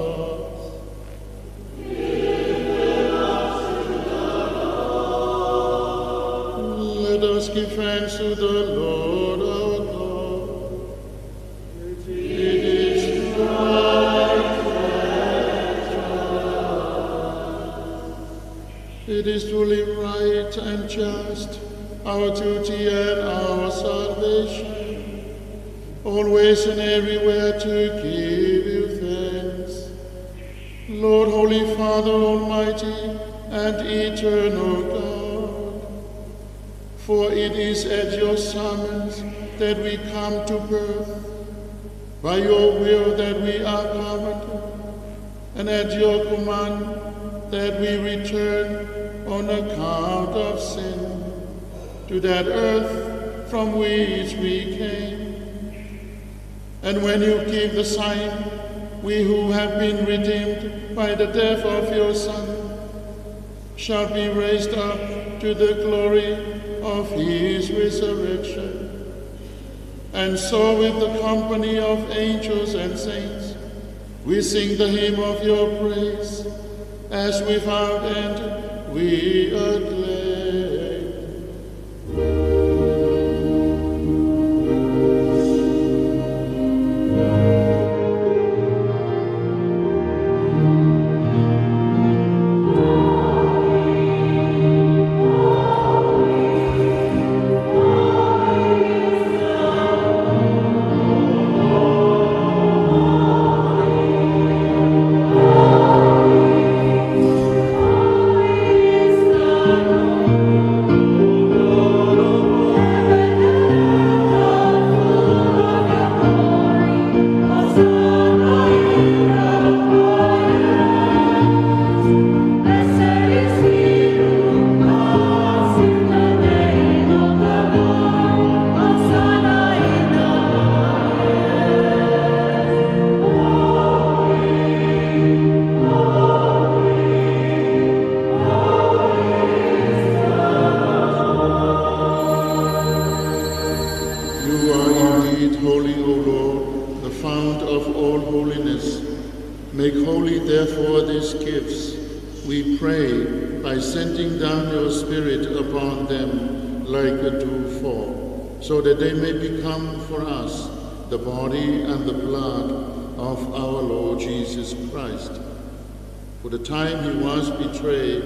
Let us give thanks to the Lord our God. It is right and it is truly right and just, our duty and our salvation, always and everywhere to give you thanks. Lord, Holy Father, Almighty and eternal God, for it is at your summons that we come to birth, by your will that we are covered, and at your command that we return on account of sin to that earth from which we came. And when you give the sign, we who have been redeemed by the death of your Son shall be raised up to the glory of his resurrection. And so with the company of angels and saints, we sing the hymn of your praise, as without end we acclaim. Lord. holiness. Make holy, therefore, these gifts, we pray, by sending down your Spirit upon them like a dewfall, so that they may become for us the body and the blood of our Lord Jesus Christ. For the time he was betrayed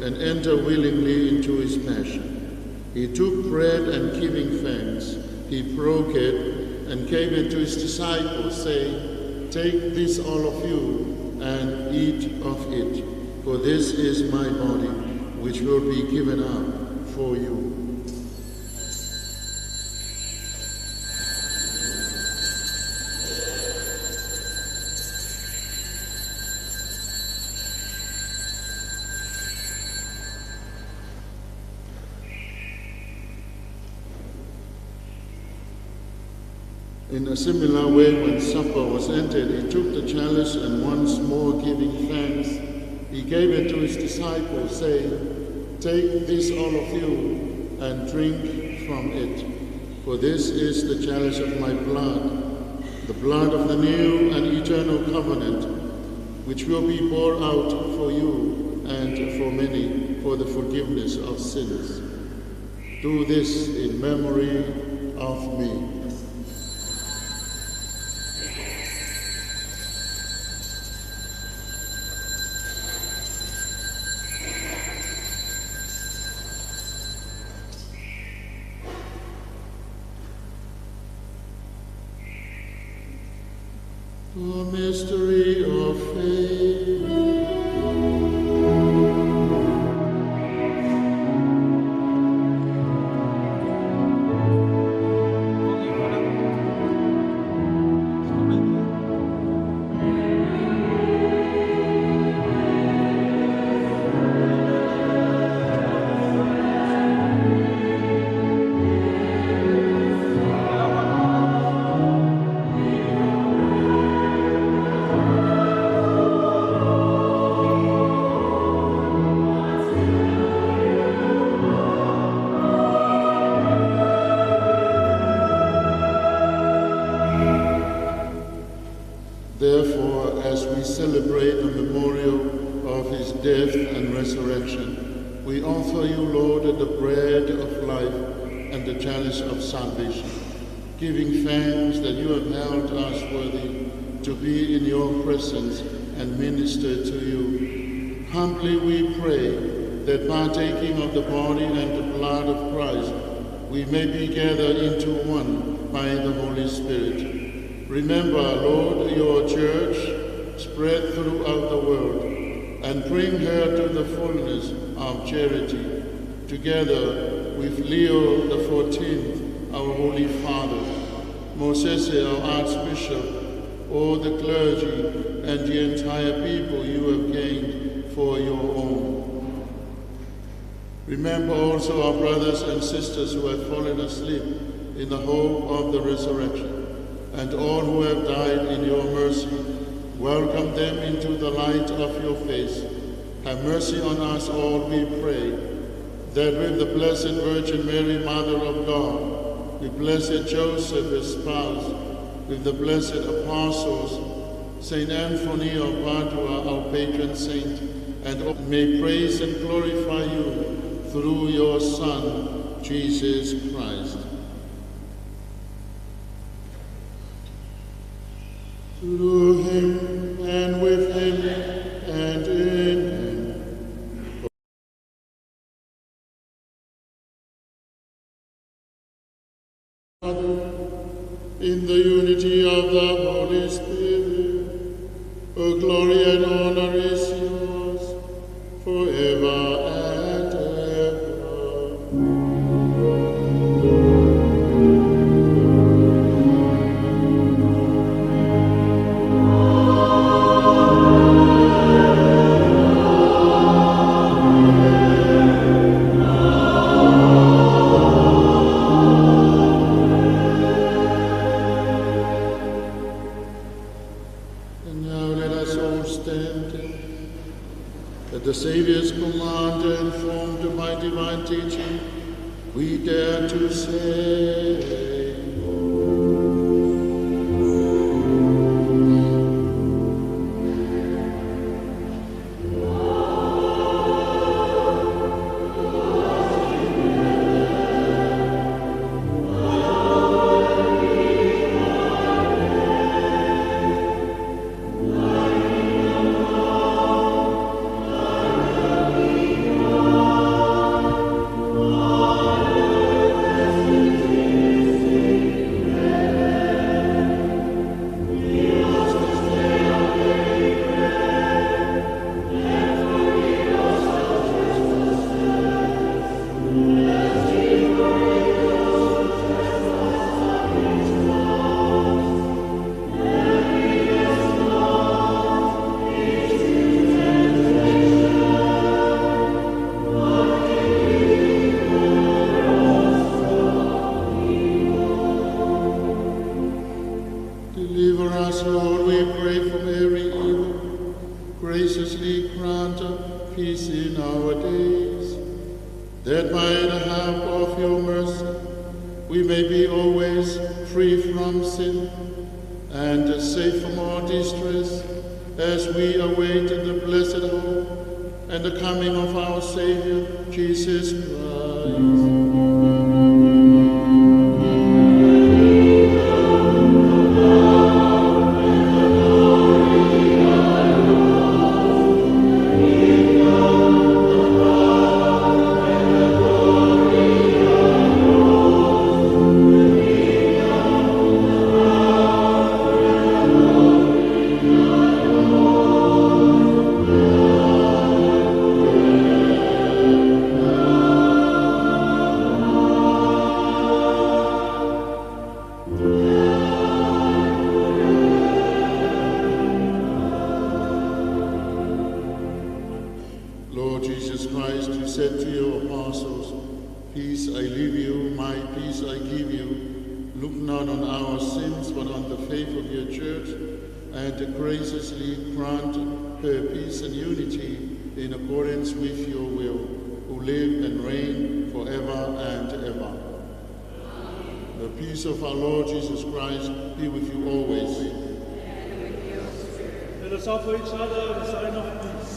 and entered willingly into his passion, he took bread and giving thanks, he broke it and gave it to his disciples, saying, "Take this, all of you, and eat of it, for this is my body, which will be given up for you." In a similar way, when supper was ended, he took the chalice and once more giving thanks, he gave it to his disciples, saying, "Take this, all of you, and drink from it, for this is the chalice of my blood, the blood of the new and eternal covenant, which will be poured out for you and for many for the forgiveness of sins. Do this in memory of me." The mystery of faith. Therefore, as we celebrate the memorial of his death and resurrection, we offer you, Lord, the bread of life and the chalice of salvation, giving thanks that you have held us worthy to be in your presence and minister to you. Humbly we pray that, partaking of the body and the blood of Christ, we may be gathered into one by the Holy Spirit. Remember, Lord, your church spread throughout the world, and bring her to the fullness of charity, together with Leo XIV, our Holy Father, Moses, our Archbishop, all the clergy, and the entire people you have gained for your own. Remember also our brothers and sisters who have fallen asleep in the hope of the resurrection, and all who have died in your mercy. Welcome them into the light of your face. Have mercy on us all, we pray, that with the Blessed Virgin Mary, Mother of God, with Blessed Joseph, his spouse, with the blessed apostles, Saint Anthony of Padua, our patron saint, and all may praise and glorify you through your Son, Jesus Christ. Through him, and with him, and in him. Father, in the unity of the Holy Spirit, all glory and honor is yours forever and ever. The Saviour's command, informed by divine teaching, we dare to say, away from every evil, graciously grant peace in our days, that by the help of your mercy we may be always free from sin and safe from all distress, as we await the blessed hope and the coming of our Savior, Jesus Christ. Lord Jesus Christ, you said to your apostles, "Peace I leave you, my peace I give you. Look not on our sins, but on the faith of your church, and graciously grant her peace and unity in accordance with your will, who live and reign forever and ever." The peace of our Lord Jesus Christ be with you always. Let us offer each other the sign of peace.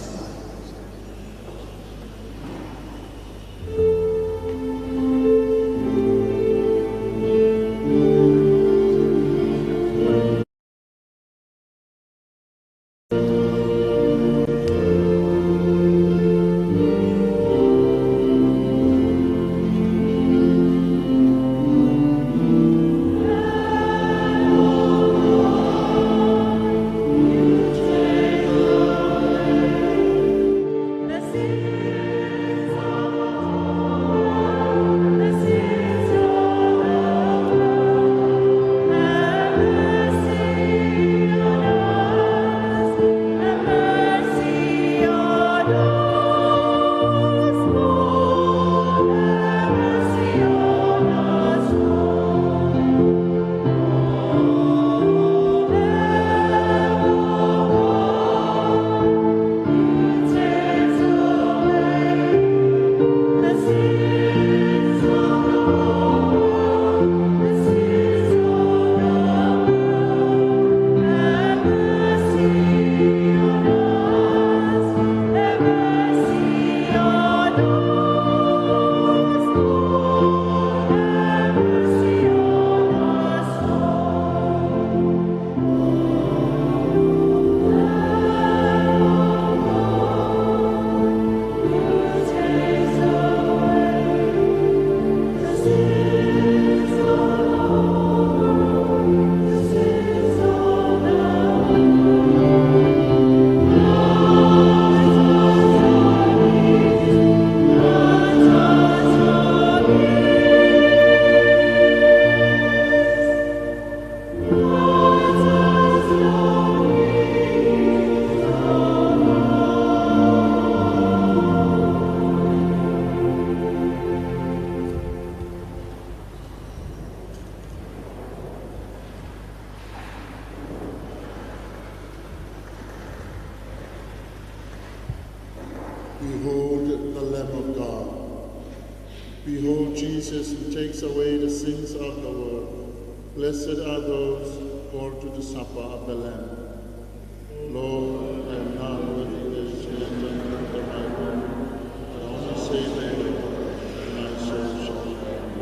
Behold the Lamb of God. Behold Jesus who takes away the sins of the world. Blessed are those called to the supper of the Lamb. Lord, I am not worthy to enter into my home, but only say the word, and my soul shall be saved.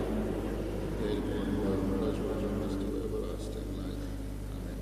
Hail, Lord, blessed is to everlasting life. Amen.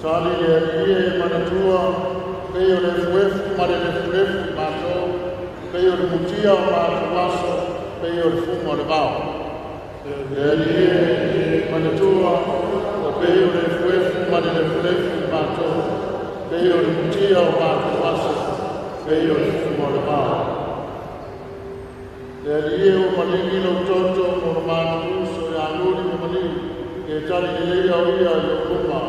Tali le manatua, peo le fuefu, mare le fuefu, mato, peo le mutia, mato vaso, peo le fumo le vao. Le manatua, peo le fuefu, mare le fuefu, mato, peo le mutia, mato vaso, peo le fumo le vao. Le rio malini lo toto, mormato uso, e anuri malini, e tali le lea oia, e kuma.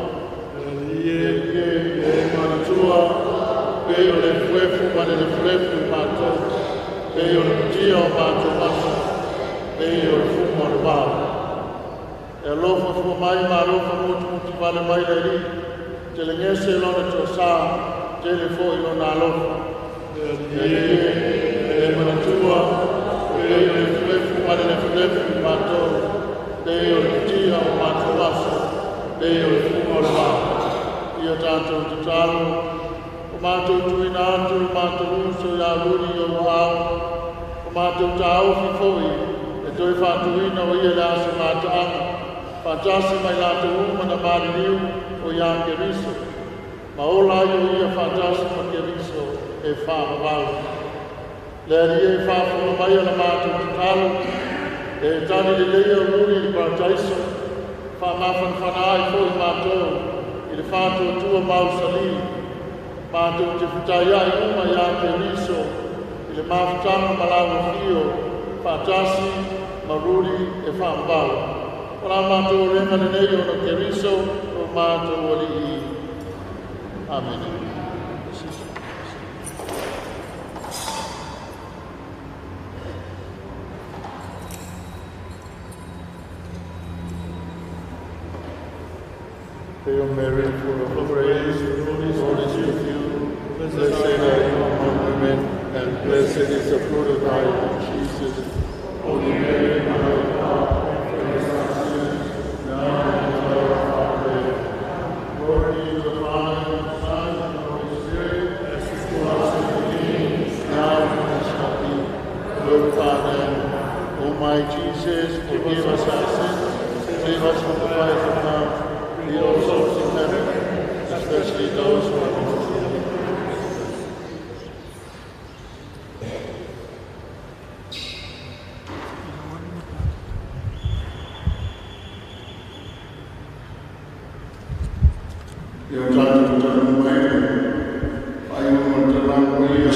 Manatua, peo le fuefu, mare le fuefu, mato, peo le mutia, mato vaso, peo le fumo le vao. e alofa fua mai ma alofa muti vale mai le ri, te le ngese lona to sa, te le fo i lona alofa. E manatua, e le fulefu male le fulefu i matou, e o le tia o matou aso, e o le fuma o le maa. Ia tātou te talo, o mātou tuina atu, o mātou uso ia Rudy o au, o mātou tāufi foi, e toi whātuina o ia le asa mātaanga, whātasi mai lātou umana māririu o ia Keriso. Ma ola i o ia whātasi ma Keriso e whāmawau. Le ri e whāwhunga mai ala mātou te talo, e tani le leia Rudy Bartley, whāmawhan whanai foi mātou, i le whātua tua mausali, mātou te whitai ai uma ia Keriso, i le mawhitanga malawa fio, whātasi ma Rudy e whāmbau. Ora mātou renga le nei o na Keriso, o mātou ali i. Amen. Hail Mary, full of grace, the Lord is with you. Blessed are you among women, and blessed is the fruit of thy womb, Jesus. Holy Mary, Mother of God, pray for us sinners, now and at the hour of our death. Glory be to the Father, and the Son, and the Holy Spirit, as it was in the beginning, now and ever shall be. Glorify them. O my Jesus, forgive us our sins, save us from the fires of hell. Lead all souls in heaven, especially those who are most in need.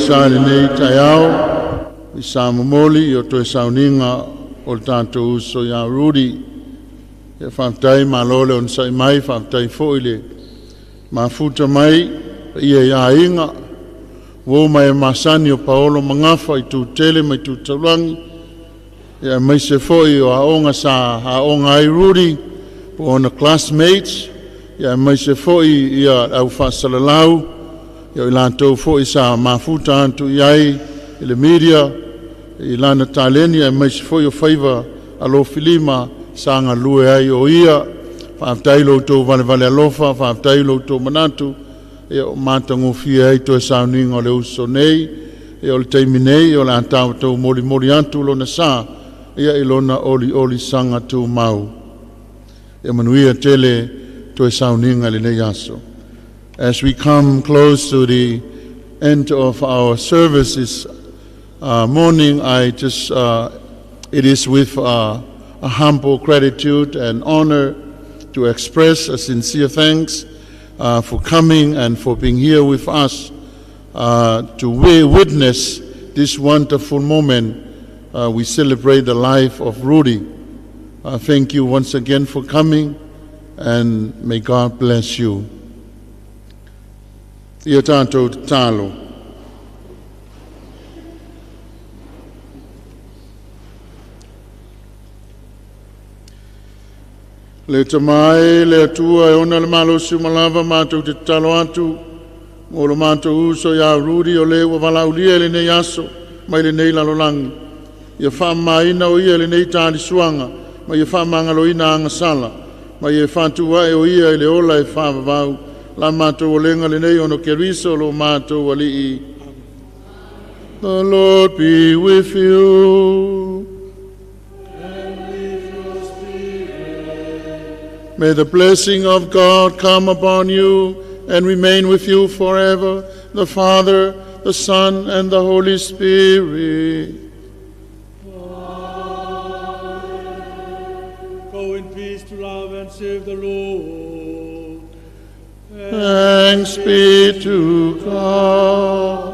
Sāle nei tai au, i sā momoli, i o toi sauninga o le tātou uso ia Rudy. E Faafetai malole on sai mai Faafetai foile mafuta mai ia inga wo mai masani o Paolo mangafa i tu tele mai tu taulangi ia mai se foi o aonga sa aonga ai Rudy po ona classmates ia mai se foi ia au fasalalau ia ilantou foi sa mafuta antu iai ile media ilana taleni ia mai se foi o favor alo filima sanga lue ai o ia Faafetai loutou vale alofa Faafetai loutou manatu e o matango fia ai to sauninga o le uso nei e o le taimi nei o le atautou moli atu lona sa ia ilona oli sanga tu mau e manuia tele to sauninga le nei aso. As we come close to the end of our service this morning, I just it is with a humble gratitude and honor to express a sincere thanks for coming and for being here with us to witness this wonderful moment. We celebrate the life of Rudy. Thank you once again for coming, and may God bless you. Ia tātou talo. Le tamai, le atua, e ona le malo sumalava, mātou te talo atu, mo lo mātou uso ia Rudy o le ua walaulia le nei aso, mai le nei lalolangi. Ia whamaina o ia le nei tāli suanga, mai ia whamangaloina angasala, mai ia whantua e o ia i le ola e whamavau, la mātou o lenga le nei ono Keriso lo mātou alii. The Lord be with you. May the blessing of God come upon you and remain with you forever, the Father, the Son, and the Holy Spirit. Amen. Go in peace to love and serve the Lord. Thanks be to God.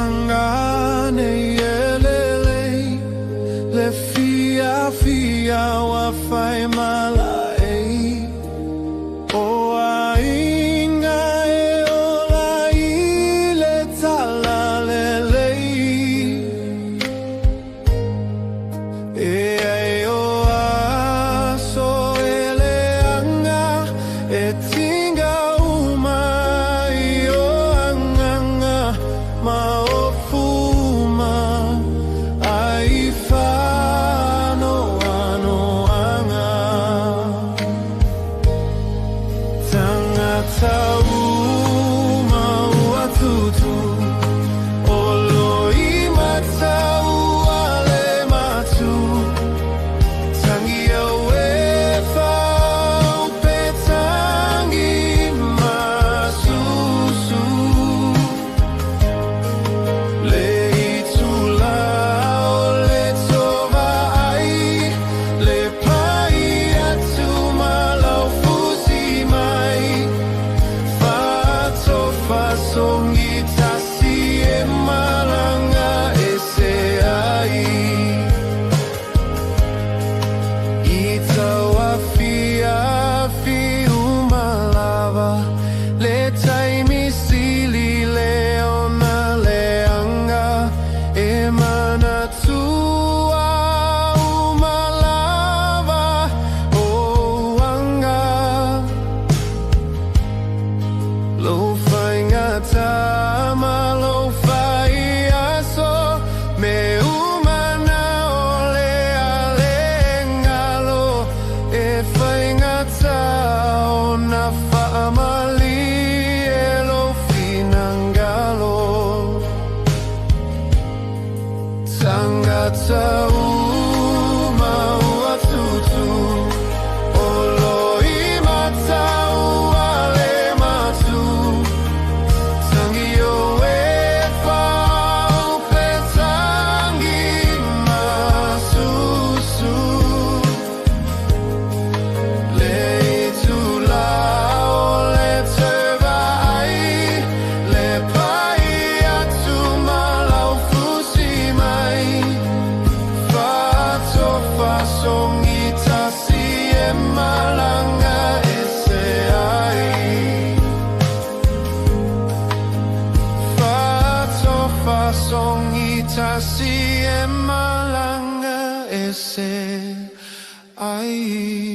Mafutangane yelele le fia fia wa fai malai o ainga e ola ile talalele e ai o aso ele anga e tinga umai o anganga ma ofuma ai fano ano anga tangata uma watutu oloi matau ale matu tangia wefa upetangi masusu le itula le tova ai le pai atu malau fusi mai fato fasongi tasi e malanga ese ai itawa fia fi umalava le taimi sili leona leanga e mana tua umalava o anga lo fai ngata song I tasi e malanga e se ai.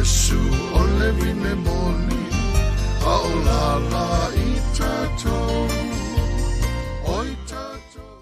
Yesu ole vine moni aolala i tatou oi tatou.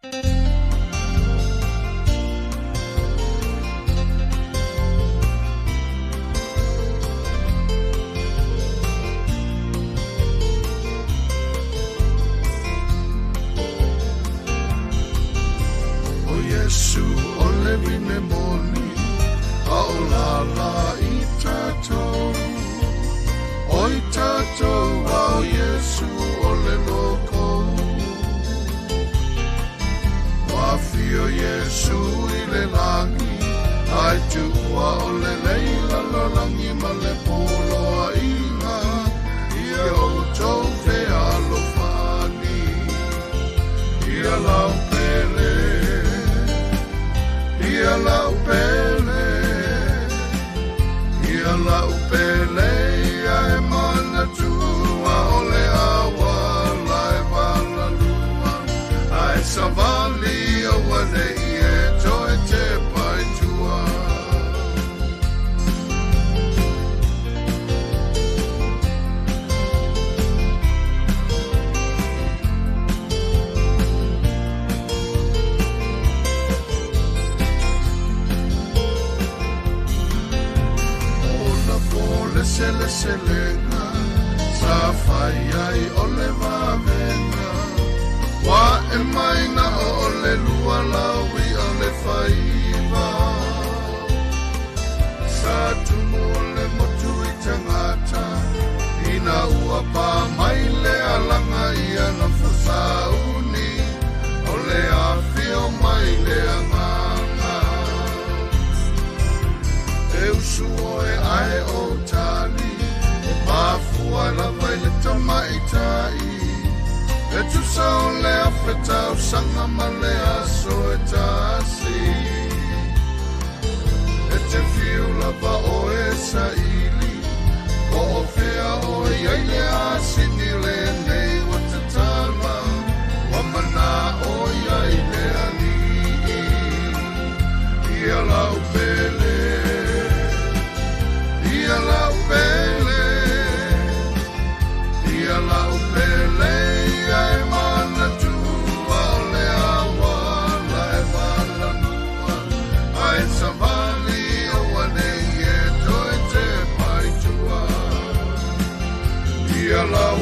Yesu ole vine moni aolala I tatou oi tatou ao Yesu ole loko wafio Yesu I le langi ai tua ole leila lo langi ma le polo a inga ia o tou fe alofani ia lau pele ia lau pele ia e mana tua ole awa lai vala lua ai savali o wane ie toe te pai tua Sele selenga sa fai ai ole vavena wa e maina ole lua lawi ole faiva sa tumu ole motu I tangata ina ua pa mai le alanga ia na fasauni ole a fio mai le anganga Eusuoe ai o tali Mafua la vai le tamaitai E tu sao le afetau sanga male aso e tasi E te fiu la va o e saili O o fea o e iaile asini le nei wa te tala Wa mana o iaile ani Ia lau pele Ia lau pele ia e mana tua ole awa la e vala nua ai savali o wane ie toe te pai tua Ia lau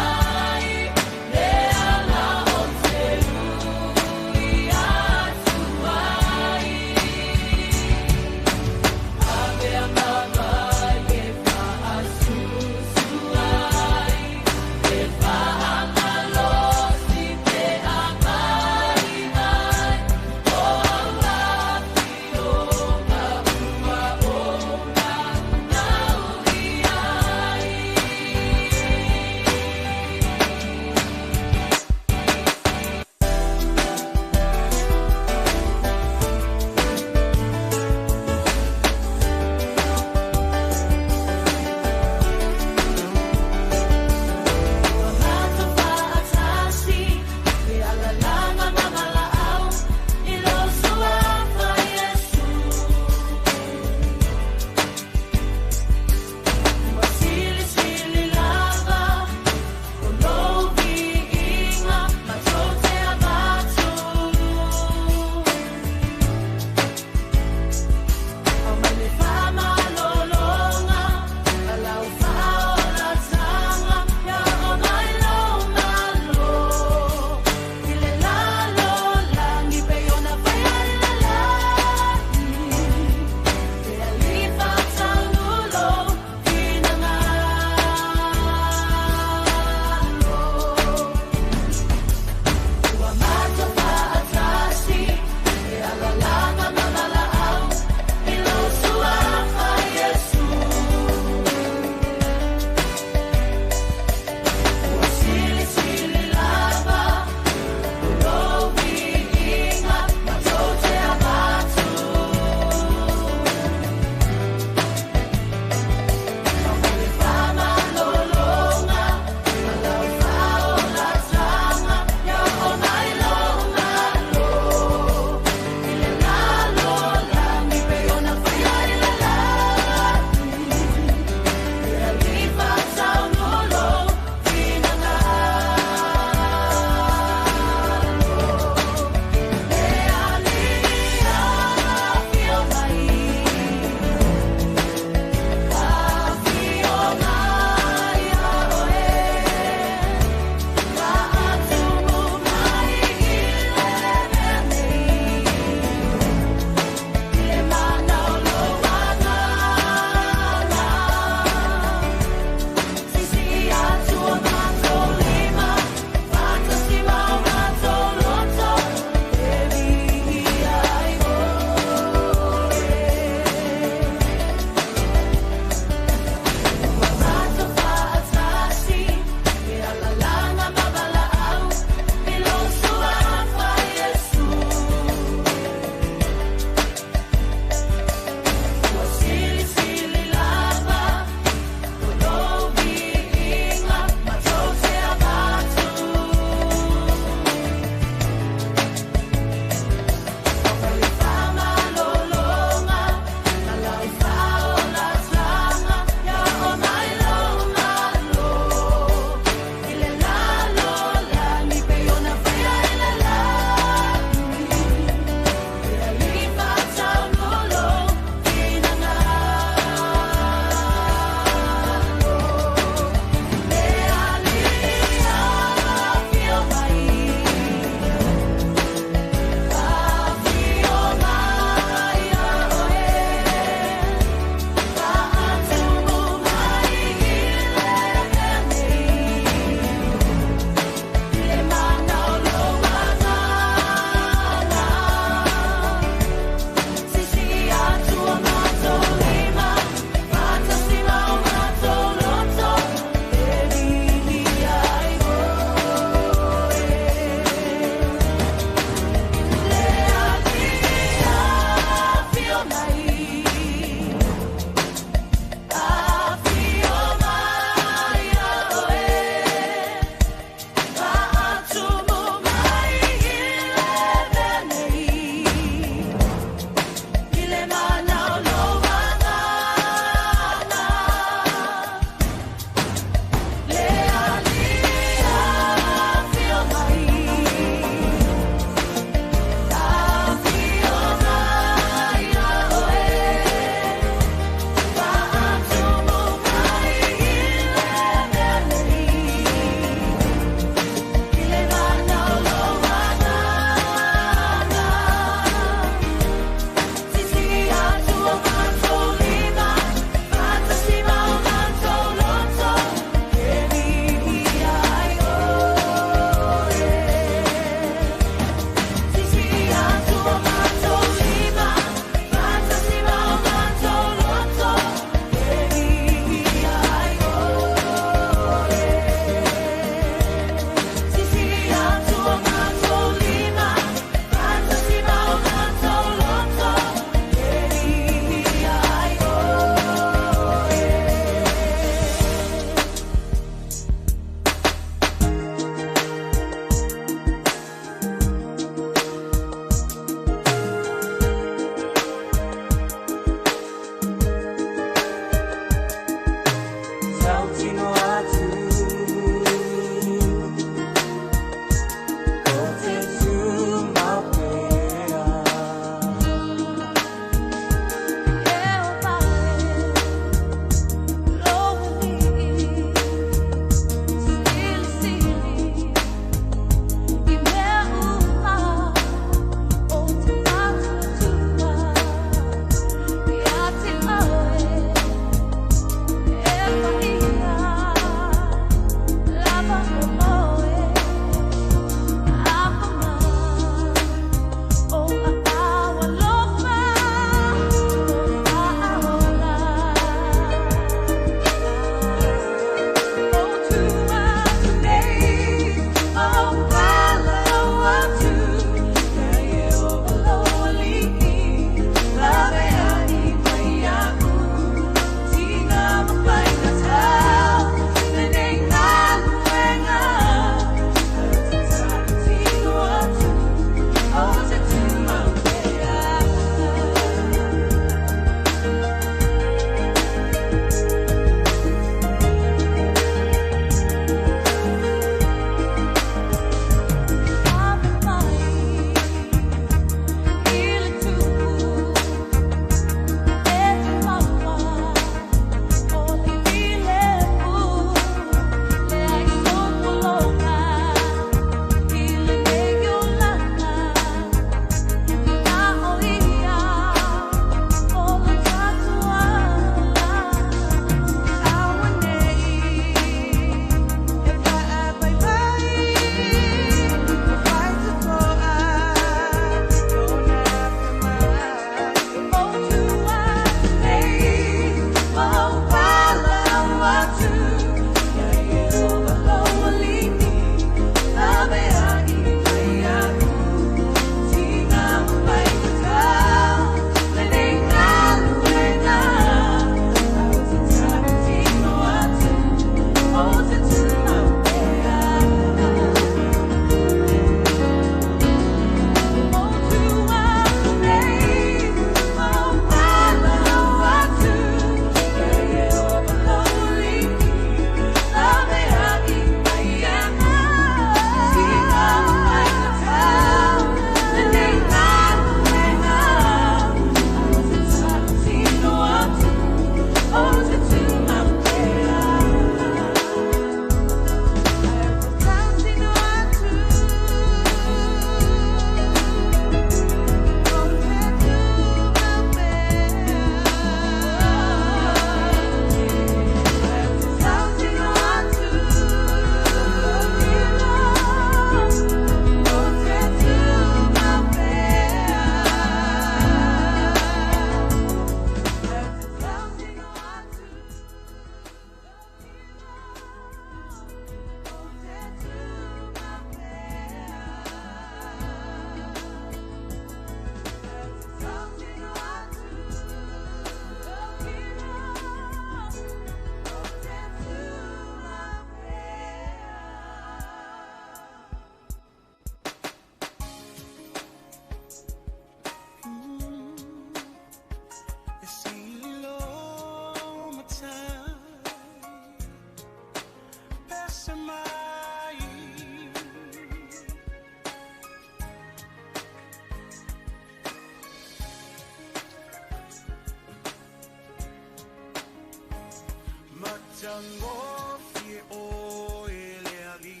lango fie o ele ali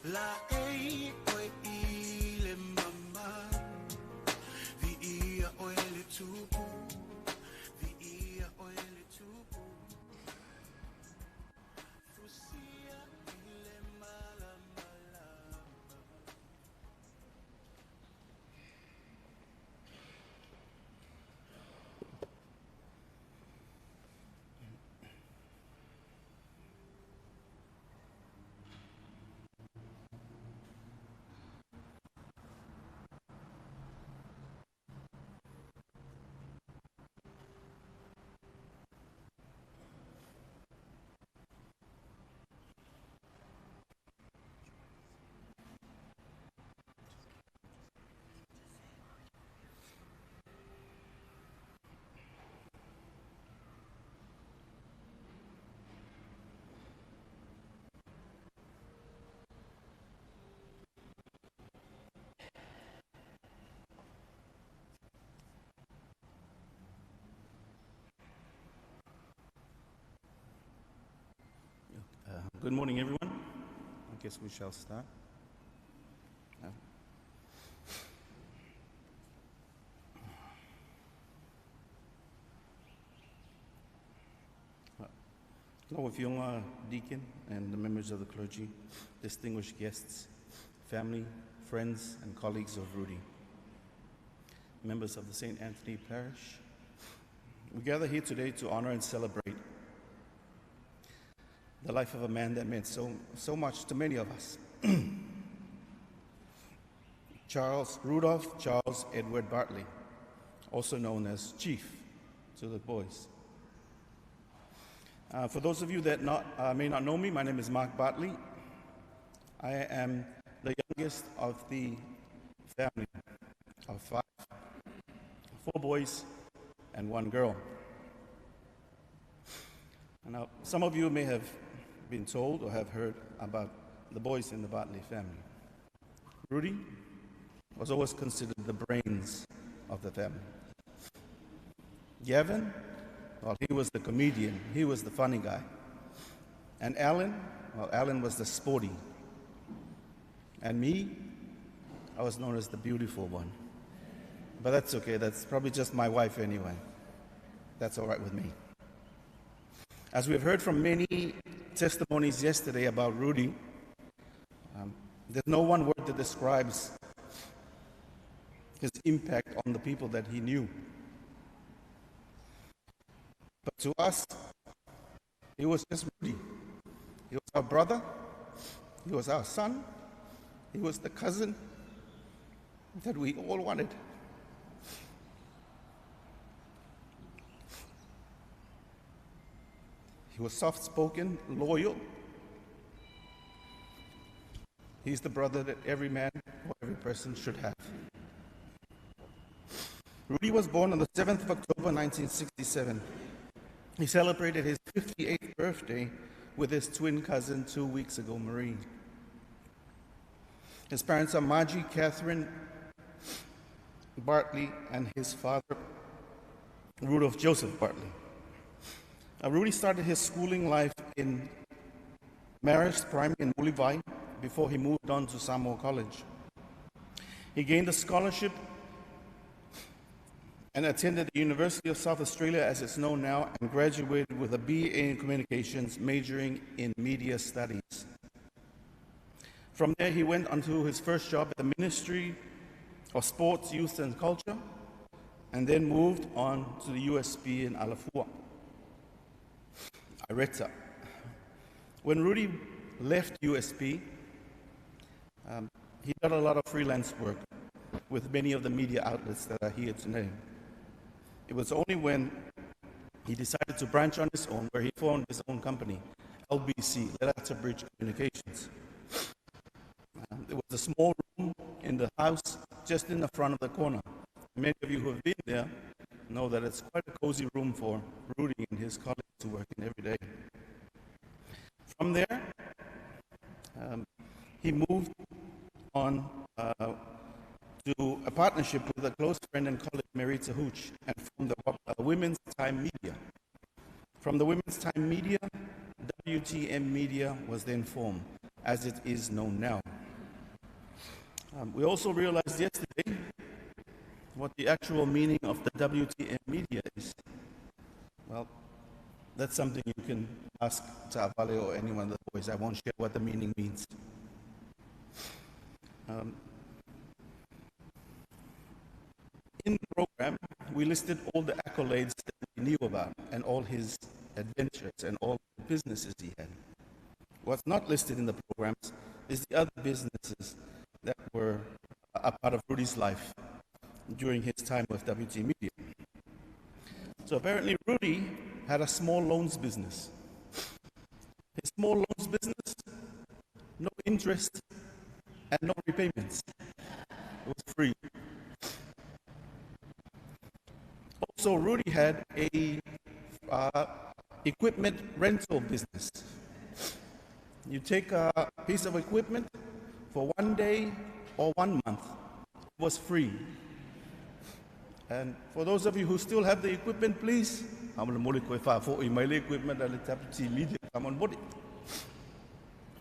la ei o ile mama vi ia o ele tupu vi ia o ele tupu fusia ile mala mala. Good morning, everyone. I guess we shall start. Hello, Fionga Deacon and the members of the clergy, distinguished guests, family, friends, and colleagues of Rudy, members of the St. Anthony Parish. We gather here today to honor and celebrate the life of a man that meant so much to many of us. Rudolph Charles Edward Bartley, also known as Chief to the boys. For those of you that may not know me, my name is Mark Bartley. I am the youngest of the family of 5, 4 boys and 1 girl. Now, some of you may have been told or have heard about the boys in the Bartley family. Rudy was always considered the brains of the family. Gavin, well, he was the comedian, he was the funny guy. And Alan, well, Alan was the sporty. And me, I was known as the beautiful one. But that's okay, that's probably just my wife anyway. That's all right with me. As we've heard from many testimonies yesterday about Rudy, there's no one word that describes his impact on the people that he knew. But to us, he was just Rudy. He was our brother, he was our son, he was the cousin that we all wanted. He was soft-spoken, loyal. He's the brother that every man or every person should have. Rudy was born on the 7th of October, 1967. He celebrated his 58th birthday with his twin cousin 2 weeks ago, Marie. His parents are Margie Catherine Bartley and his father, Rudolph Joseph Bartley. Rudy started his schooling life in Marist Primary in Manuia before he moved on to Samoa College. He gained a scholarship and attended the University of South Australia, as it's known now, and graduated with a BA in Communications, majoring in Media Studies. From there, he went on to his first job at the Ministry of Sports, Youth and Culture, and then moved on to the USP in Alofa. Areta. When Rudy left USP, he did a lot of freelance work with many of the media outlets that are here today. It was only when he decided to branch on his own where he formed his own company, LBC, Letter Bridge Communications. There was a small room in the house just in the front of the corner. Many of you who have been there know that it's quite a cozy room for Rudy and his colleagues to work in every day. From there, he moved on to a partnership with a close friend and colleague, Mary Tahooch, and formed the Women's Time Media. From the Women's Time Media, WTM Media was then formed, as it is known now. We also realized yesterday what the actual meaning of the WTM Media is. Well, that's something you can ask Ta'avale or anyone of the boys. I won't share what the meaning means. In the program, we listed all the accolades that we knew about and all his adventures and all the businesses he had. What's not listed in the programs is the other businesses that were a part of Rudy's life during his time with WT Media. So apparently Rudy had a small loans business. His small loans business, no interest and no repayments. It was free. Also, Rudy had a equipment rental business. You take a piece of equipment for 1 day or 1 month. It was free. And for those of you who still have the equipment, please, and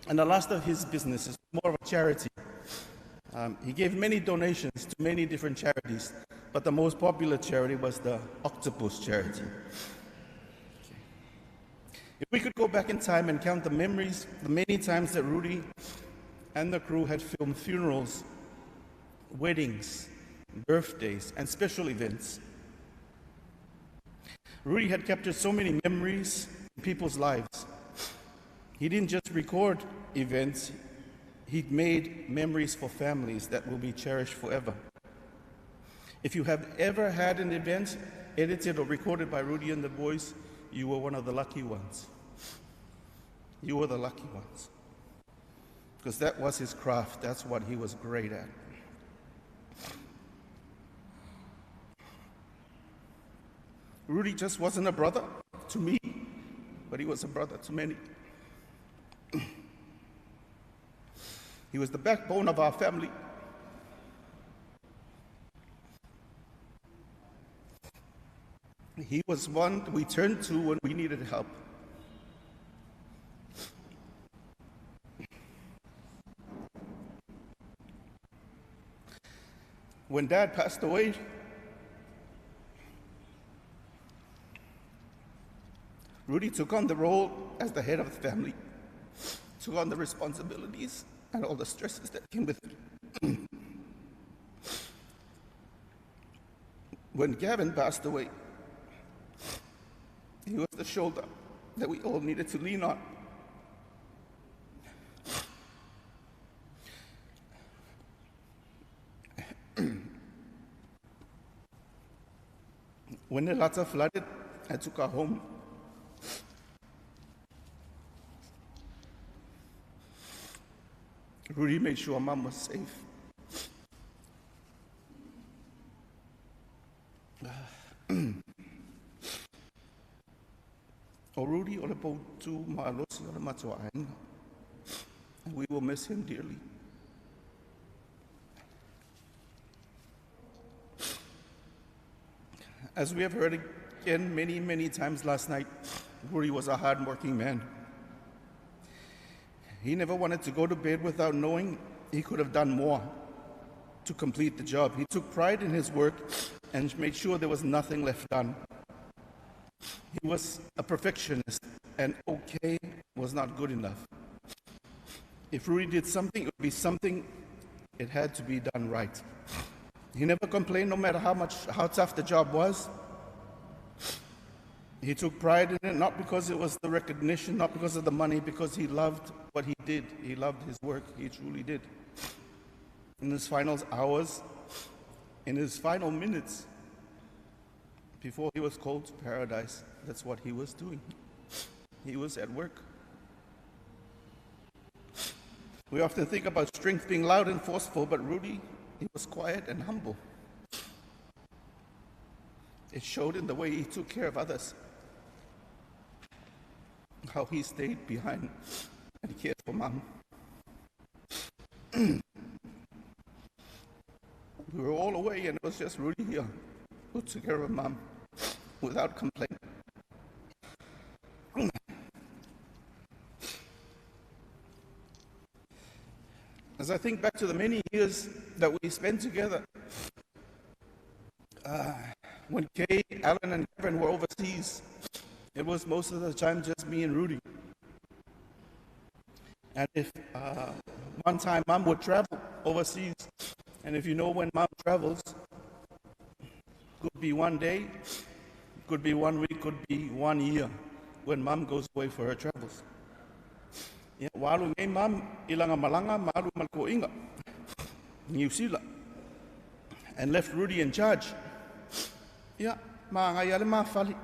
the last of his business is more of a charity. He gave many donations to many different charities, but the most popular charity was the Octopus charity. If we could go back in time and count the memories, the many times that Rudy and the crew had filmed funerals, weddings, birthdays, and special events. Rudy had captured so many memories in people's lives. He didn't just record events, he made memories for families that will be cherished forever. If you have ever had an event edited or recorded by Rudy and the boys, you were one of the lucky ones. You were the lucky ones. Because that was his craft, that's what he was great at. Rudy just wasn't a brother to me, but he was a brother to many. He was the backbone of our family. He was one we turned to when we needed help. When Dad passed away, Rudy took on the role as the head of the family, took on the responsibilities and all the stresses that came with it. When Gavin passed away, he was the shoulder that we all needed to lean on. When the Lata flooded, I took her home. Rudy made sure Mom was safe. O Rudy, o le poutu maalosi o le matoainga. And we will miss him dearly. As we have heard again many, many times last night, Rudy was a hard-working man. He never wanted to go to bed without knowing he could have done more to complete the job. He took pride in his work and made sure there was nothing left done. He was a perfectionist, and okay was not good enough. If Rudy did something, it would be something, it had to be done right. He never complained no matter how tough the job was. He took pride in it, not because it was the recognition, not because of the money, because he loved what he did. He loved his work, he truly did. In his final hours, in his final minutes, before he was called to paradise, that's what he was doing. He was at work. We often think about strength being loud and forceful, but Rudy, he was quiet and humble. It showed in the way he took care of others, how he stayed behind and cared for Mom. We were all away and it was just Rudy here who took care of Mom without complaint. I think back to the many years that we spent together. When Kay, Alan, and Kevin were overseas, it was most of the time just me and Rudy. And if one time Mom would travel overseas, and if you know when Mom travels, could be one day, could be 1 week, could be 1 year, when Mom goes away for her travels. Ya, walu ngai Mom ilanga malanga malu malko inga, New Zealand, and left Rudy in charge. Yeah, ma ngai ale ma fali.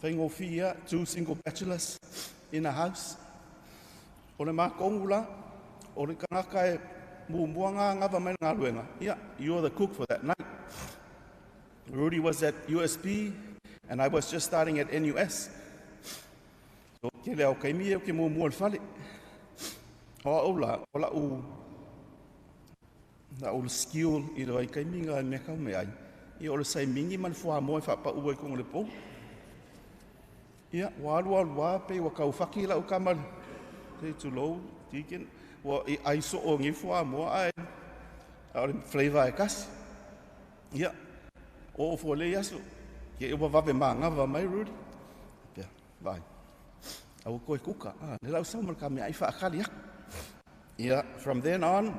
Whaingo fia, 2 single bachelors in a house. O le ma kongula, o le kangaka e muambuanga ngava mai ngā luenga. Yeah, you're the cook for that night. Rudy was at USP, and I was just starting at NUS. So ke leo kaimi e ke muamua le fale. Hoa ola la ul skill I roi kaimi ngā mea kau me ai. I o le sai mingi man fua moe whapa ua I kongo le pou. Ia, wā pe wa kau whaki la ukamal. Te tulou, tiken. Wa I ai so o ngi fua moa ai. A le flavor e kasi. Ia, o fua le yaso. Ke e wawawe maa ngava mai, Rudy. Pea, vai. Au koe kuka. Ne lau saumar ka mea I whaakali ak. Ia, from then on,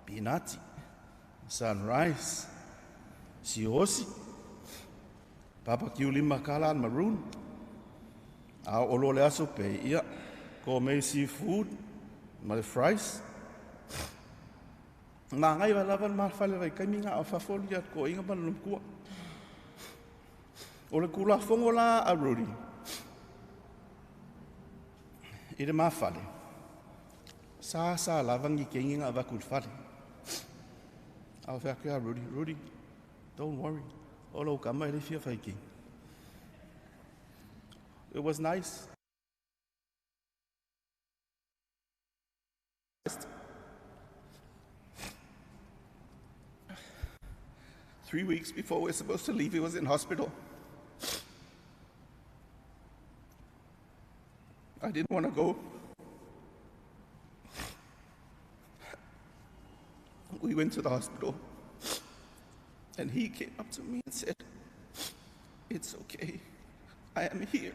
pinati, sunrise, siosi, papa kiu lima kalan maroon, a olo le aso pe ia, gourmet seafood, ma le fries. Nā ngai wa lawan ma whale rai kaiminga a whafoli at ko inga mana lumkua. O le kula fongo la a Rudy. I le ma whale. Sa lawangi ke inga a wakul whale. Au whake a Rudy. Rudy, don't worry. Olo ka mai le fia whaiki. It was nice. 3 weeks before we were supposed to leave, he was in hospital. I didn't want to go. We went to the hospital, and he came up to me and said, "It's okay. I am here."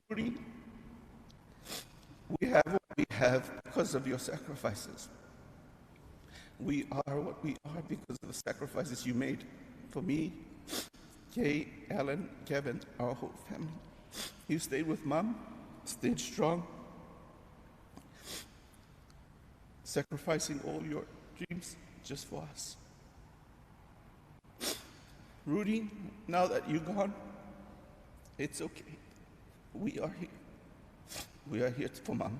Rudy, we have what we have because of your sacrifices. We are what we are because of the sacrifices you made for me, Kay, Alan, Kevin, our whole family. You stayed with Mom, stayed strong, sacrificing all your dreams just for us. Rudy, now that you're gone, it's okay. We are here. We are here for Mom.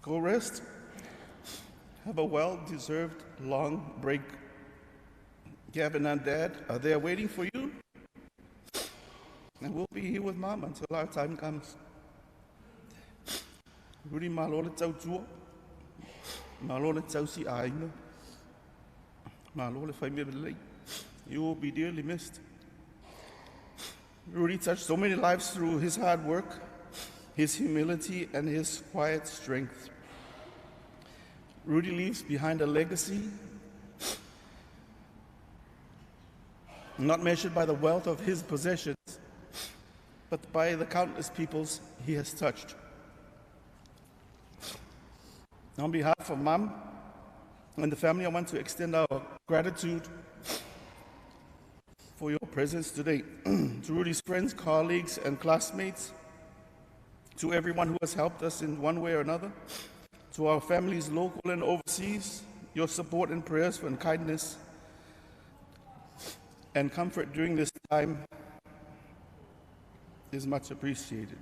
Go rest. Have a well-deserved long break. Gavin and Dad are there waiting for you. And we'll be here with Mom until our time comes. Rudy, malo le tau tua. Malo le tau si aina. Malo le whai mea lei. You will be dearly missed. Rudy touched so many lives through his hard work, his humility, and his quiet strength. Rudy leaves behind a legacy not measured by the wealth of his possessions, but by the countless peoples he has touched. On behalf of Mom and the family, I want to extend our gratitude for your presence today. To Rudy's friends, colleagues, and classmates, to everyone who has helped us in one way or another, to our families, local and overseas, your support and prayers and kindness and comfort during this time is much appreciated.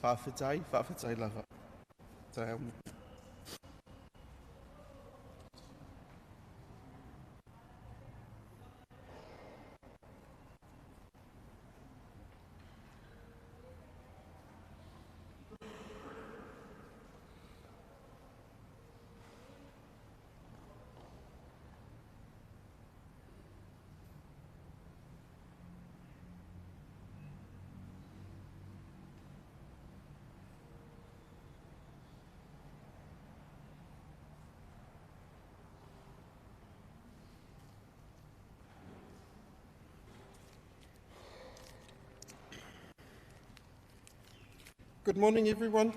Faafetai, Faafetai lava. Good morning, everyone.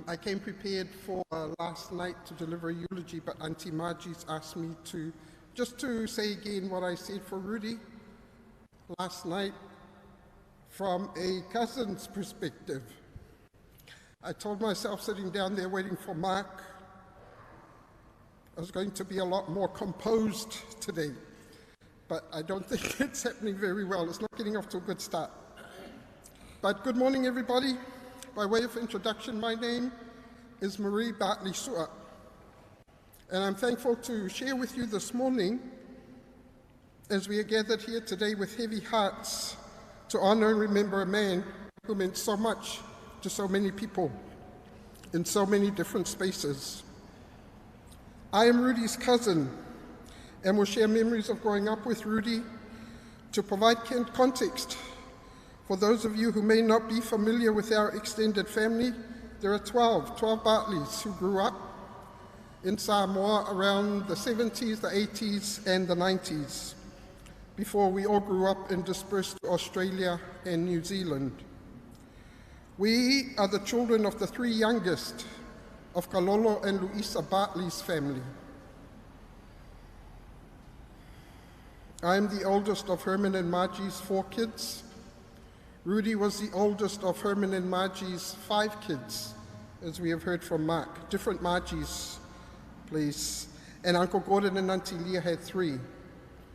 I came prepared for last night to deliver a eulogy, but Auntie Margie's asked me to say again what I said for Rudy last night from a cousin's perspective. I told myself sitting down there waiting for Mark, I was going to be a lot more composed today, but I don't think it's happening very well. It's not getting off to a good start. But good morning, everybody. By way of introduction, my name is Rudy Bartley, and I'm thankful to share with you this morning as we are gathered here today with heavy hearts to honor and remember a man who meant so much to so many people in so many different spaces. I am Rudy's cousin and will share memories of growing up with Rudy to provide context. For those of you who may not be familiar with our extended family, there are 12 Bartleys who grew up in Samoa around the 70s, the 80s, and the 90s, before we all grew up and dispersed to Australia and New Zealand. We are the children of the three youngest of Kalolo and Luisa Bartley's family. I am the oldest of Herman and Margie's 4 kids. Rudy was the oldest of Herman and Margie's 5 kids, as we have heard from Mark. Different Margies, please. And Uncle Gordon and Auntie Leah had 3.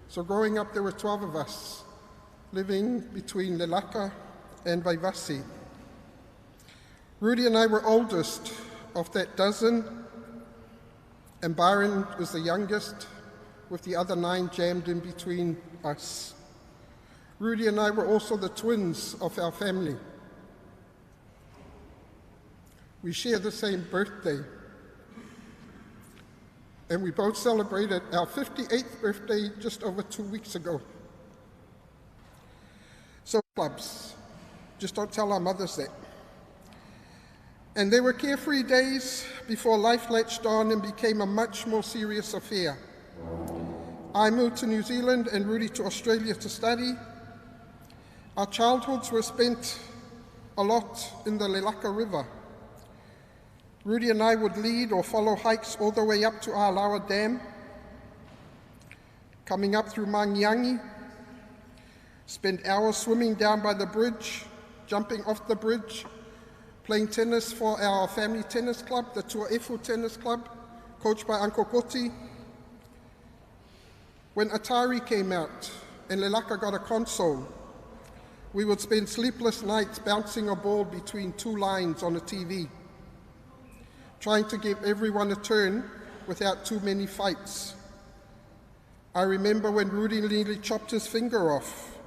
So growing up, there were 12 of us living between Lelaka and Vaivasi. Rudy and I were oldest of that dozen, and Byron was the youngest, with the other 9 jammed in between us. Rudy and I were also the twins of our family. We share the same birthday, and we both celebrated our 58th birthday just over 2 weeks ago. So clubs, just don't tell our mothers that. And they were carefree days before life latched on and became a much more serious affair. I moved to New Zealand and Rudy to Australia to study. Our childhoods were spent a lot in the Lelaka River. Rudy and I would lead or follow hikes all the way up to Alawa Dam, coming up through Mangiangi, spend hours swimming down by the bridge, jumping off the bridge, playing tennis for our family tennis club, the Tuaefu Tennis Club, coached by Uncle Koti. When Atari came out and Lelaka got a console, we would spend sleepless nights bouncing a ball between 2 lines on a TV, trying to give everyone a turn without too many fights. I remember when Rudy nearly chopped his finger off,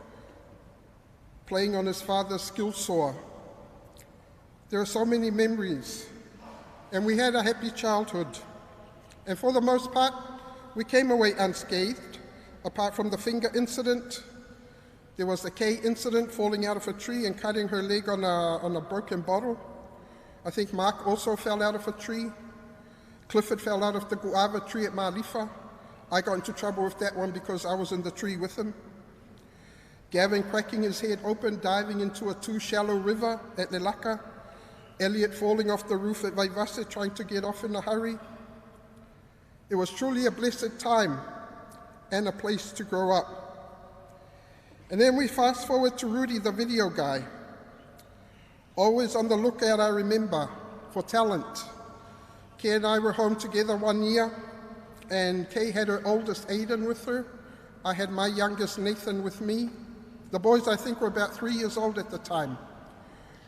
playing on his father's skill saw. There are so many memories, and we had a happy childhood. And for the most part, we came away unscathed, apart from the finger incident. There was the Kay incident, falling out of a tree and cutting her leg on a broken bottle. I think Mark also fell out of a tree. Clifford fell out of the guava tree at Malifa. I got into trouble with that one because I was in the tree with him. Gavin cracking his head open, diving into a too shallow river at Lelaka. Elliot falling off the roof at Vaivasi, trying to get off in a hurry. It was truly a blessed time and a place to grow up. And then we fast forward to Rudy, the video guy. Always on the lookout, I remember, for talent. Kay and I were home together one year, and Kay had her oldest Aiden with her. I had my youngest Nathan with me. The boys, I think, were about 3 years old at the time.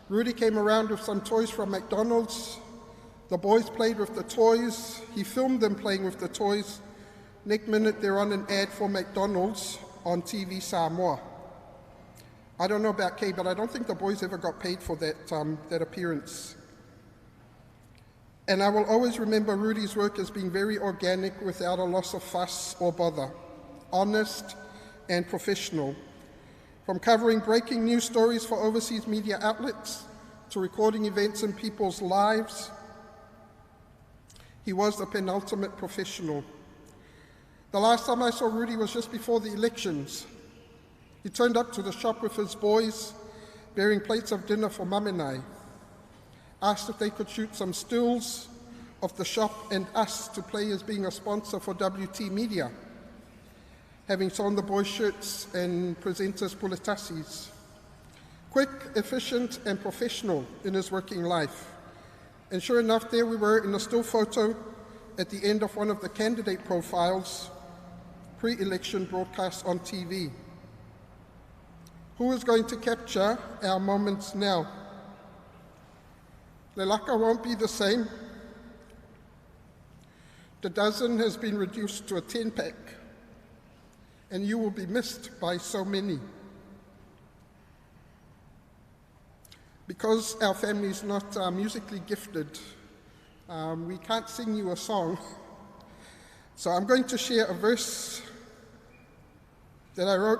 Rudy came around with some toys from McDonald's. The boys played with the toys. He filmed them playing with the toys. Next minute, they're on an ad for McDonald's on TV Samoa. I don't know about Kay, but I don't think the boys ever got paid for that appearance. And I will always remember Rudy's work as being very organic, without a loss of fuss or bother, honest and professional. From covering breaking news stories for overseas media outlets to recording events in people's lives, he was the penultimate professional. The last time I saw Rudy was just before the elections. He turned up to the shop with his boys bearing plates of dinner for Mum and I, asked if they could shoot some stills of the shop and us to play as being a sponsor for WT Media, having sewn the boys' shirts and presenters pulitasis. Quick, efficient, and professional in his working life. And sure enough, there we were in a still photo at the end of one of the candidate profiles, pre-election broadcast on TV. Who is going to capture our moments now? Lelaka won't be the same. The dozen has been reduced to a 10-pack, and you will be missed by so many. Because our family is not musically gifted, we can't sing you a song. So I'm going to share a verse that I wrote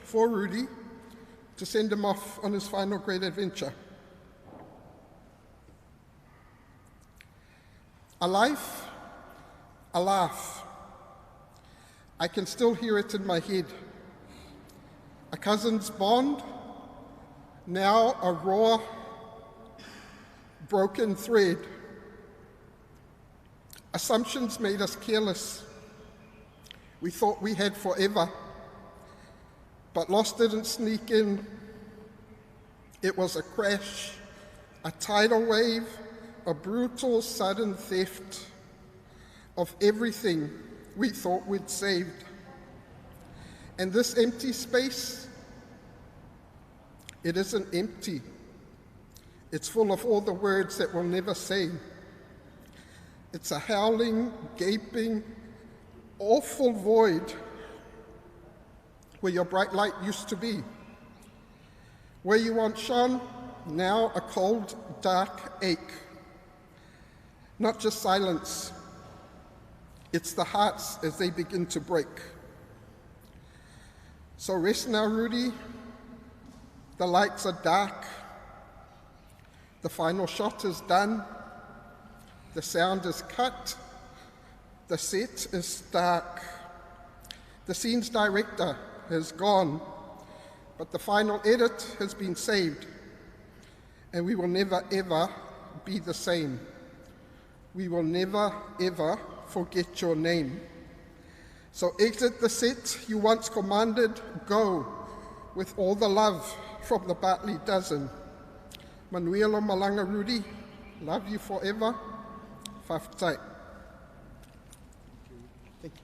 for Rudy to send him off on his final great adventure. A life, a laugh. I can still hear it in my head. A cousin's bond, now a raw, broken thread. Assumptions made us careless. We thought we had forever, but loss didn't sneak in. It was a crash, a tidal wave, a brutal, sudden theft of everything we thought we'd saved. And this empty space, it isn't empty. It's full of all the words that we'll never say. It's a howling, gaping, awful void where your bright light used to be. Where you once shone, now a cold, dark ache. Not just silence, it's the hearts as they begin to break. So rest now, Rudy. The lights are dark. The final shot is done. The sound is cut. The set is stark. The scene's director has gone, but the final edit has been saved, and we will never ever be the same. We will never ever forget your name. So exit the set you once commanded, go with all the love from the Bartley dozen. Manuia lo malanga, Rudy, love you forever. Faafetai. Thank you.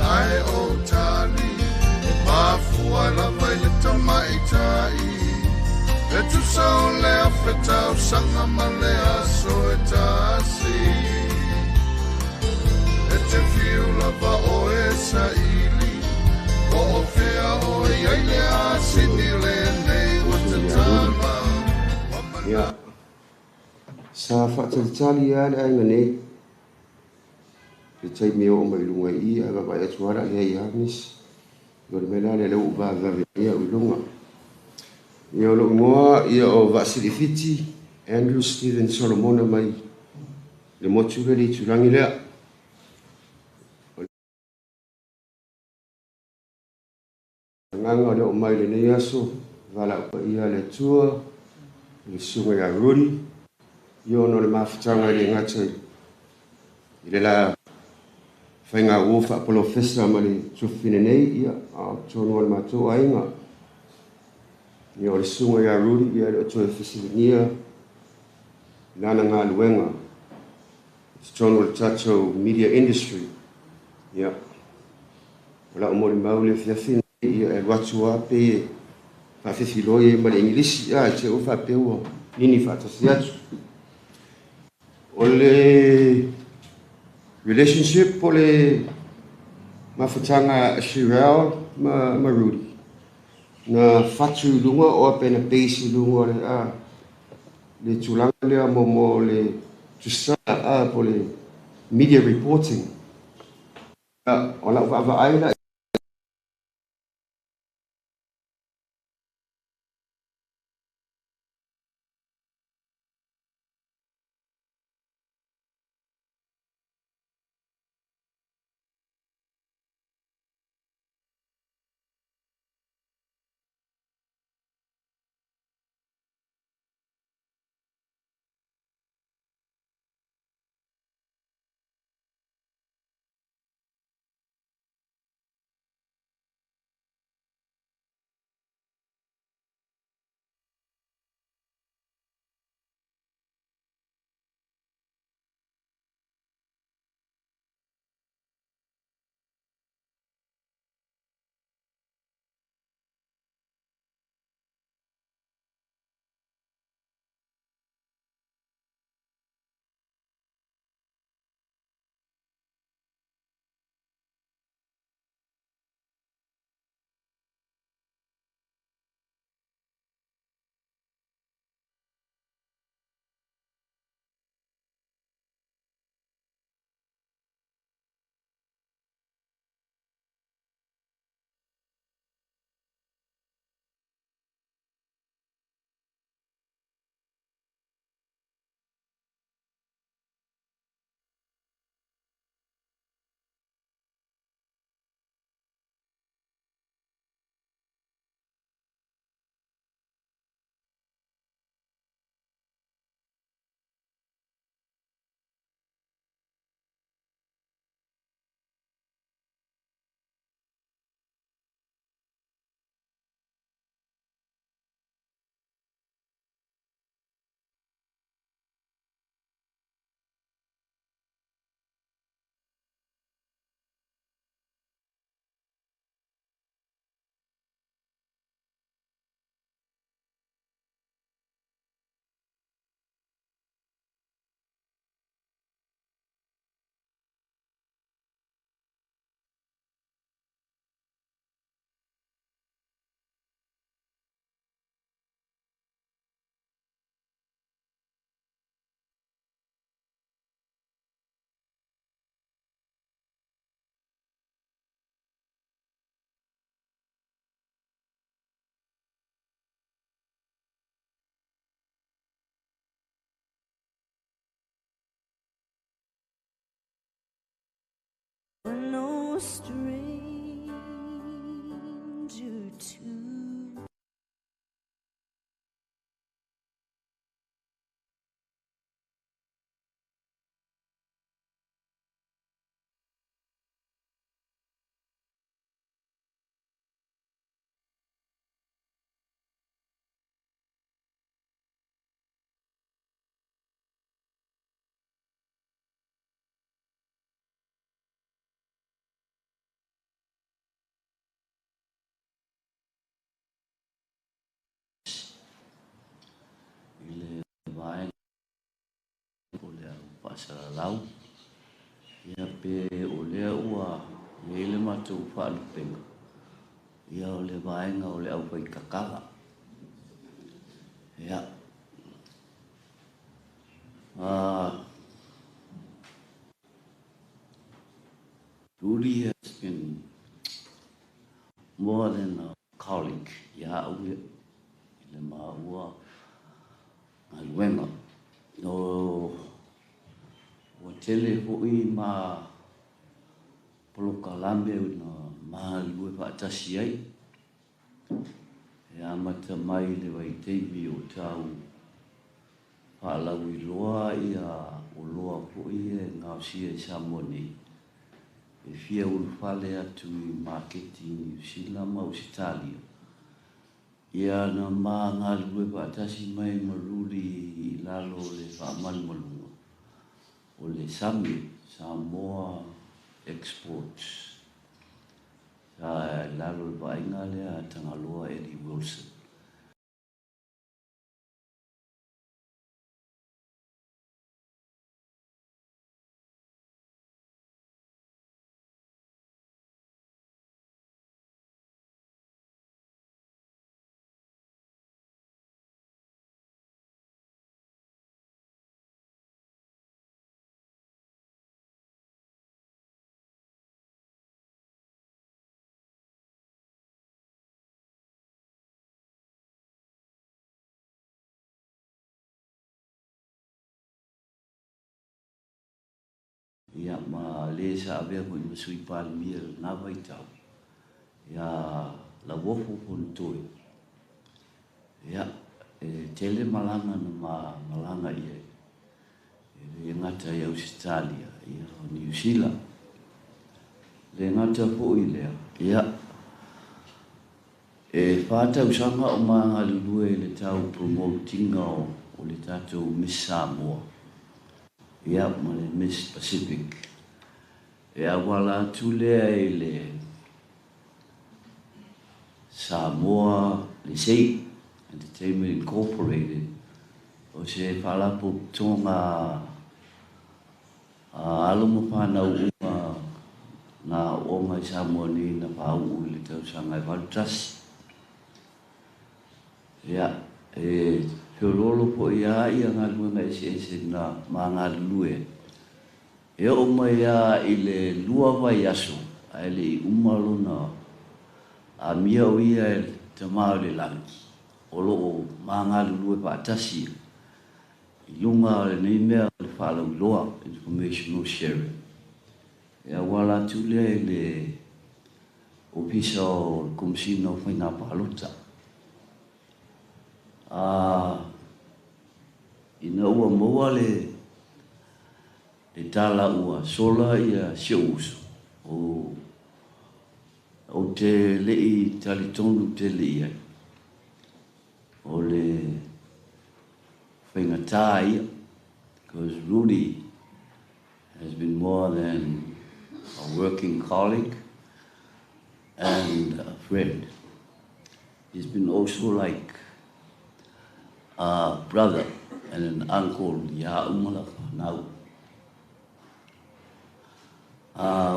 I male aso e tasi. E te fiula va o e sa ili. O o fea o e aile a sini le nei o te tama. Ia. Sa whaatatali a le ainga nei. Te tai mea o mai lunga i a vai atuara le ai hamis. Gori mela le lau ba vave ia ulunga. Ia o lo ngoa ia o Vasilifiti, Andrew Stephen Solomona mai. Le motu le turangi lea. Nganga le o mai le nei aso. Vala upa ia le tua. Le sunga ya Rudy. Ia no le mafutanga le ngatai. Ile la whainga uofa Apollo Festa ma le tufine nei ia a tono le matua ainga. Ia o le sunga ya Rudy ia le toe fesilia lana ngā luenga. Tono le tato media industry. Ia. Wala o mori mau le fiafine ia e watua pe e whawhiwhiloi e ma le Englisi ia e te uwha peua nini whaatasi atu. O le relationship o le mawhatanga Shirel ma Rudy. Na whatu lunga o apena peisi lunga le tulanga lea mo le tusa po le media reporting. O la uwa aina no stranger to whaasaralau. Ia pe o lea ua le le matou whaalupenga. Ia o le vaenga o le au pai kakala. Ia. Rudy has been more than a colleague. Ia ue le maua aluenga. No o tele hoi ma polokalambe na mahalue whaatasi ai. Ia mata mai le waiteivi o tau whaalau I loa ia o loa hoi e ngausia I Samoa nei. E fia ulfale atu I marketing New Zealand ma Australia. Ia na maa ngalue whaatasi mai maruri I lalo le whaamalumalunga. O le Sami, Samoa Exports. Sa lalo le vainga lea tangaloa Eddie Wilson. Ia ma le sa avea ko I masui palimia na vai tau. Ia la wofu pon toi. Ia tele malanga na malanga ia. E ngata I Australia, ia New Zealand. Le ngata po I lea. Ia e whata usanga o mga lulue le tau promoting o le tatou Miss Samoa. Ia ma le Miss Pacific. E awala atu lea I le Samoa, le Sei Entertainment Incorporated. O se whalapo tonga aloma whanau uma na onga I Samoa ni na pāu le tau sanga I Valtras. Ia, whiorolo po ia ngā luenga ese na mā ngā lue. E o mai ia I le lua vai aso, ai le I umalo na a mia o ia te mao le langi. O loo mā ngā lue pātasi. I lunga le nei mea le whalau loa, informational sharing. E a wala tu le opisa o komisina o whaina pālota. Ina ua moa le tala ua sola ia se uso. O te lei talitonu te lei ai. O le whaingatā ia. Because Rudy has been more than a working colleague and a friend. He's been also like a brother and an uncle, ya umalaka now.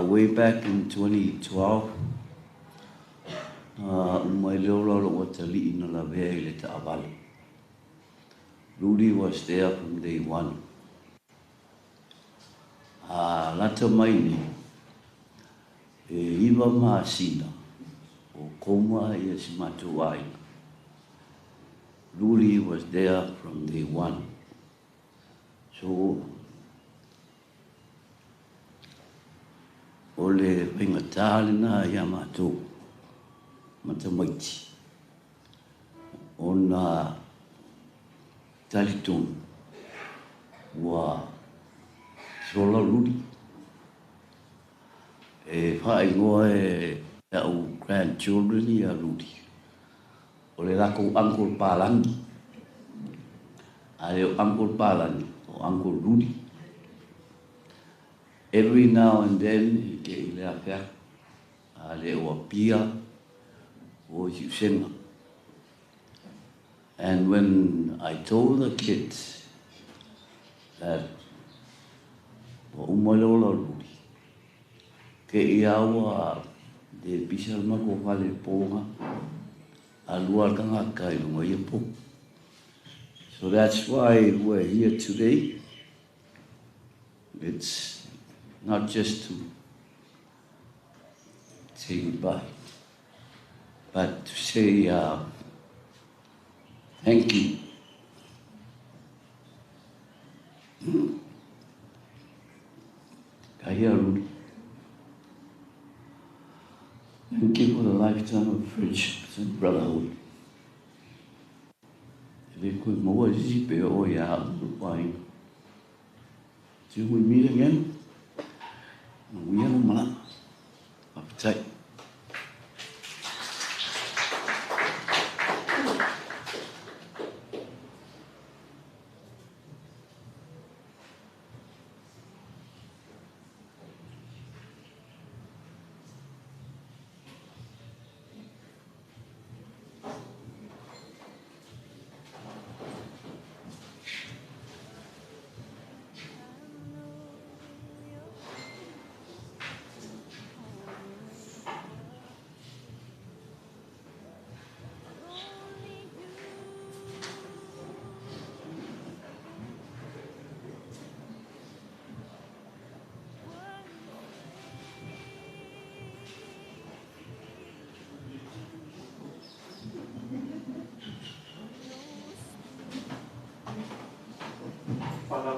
Way back in 2012, umai leolalo o tali ina la vea I le taavale. Rudy was there from day one. Lata mai ni, e iwa maa sina, o koma ia si matou aina. Rudy was there from day one. So, o le whaingatā lena ia mātou matamaiti. O nā talitonu ua sola Rudy. E whaingoa e au grandchildren ia Rudy. O le lako Uncle Palangi. A le Uncle Palangi, o Uncle Rudy. Every now and then, ke I le apea, a le o apia, o Hiusenga. And when I told the kids that o umalola Rudy. Ke iawa de pisal mako vale ponga alua kanga kai lunga yepo. So that's why we're here today. It's not just to say goodbye, but to say thank you. Kaya Rudy. Thank you for the lifetime of friendships and brotherhood. If we more easy be oh yeah, fine. Till we meet again, we have a malaga. Faafetai.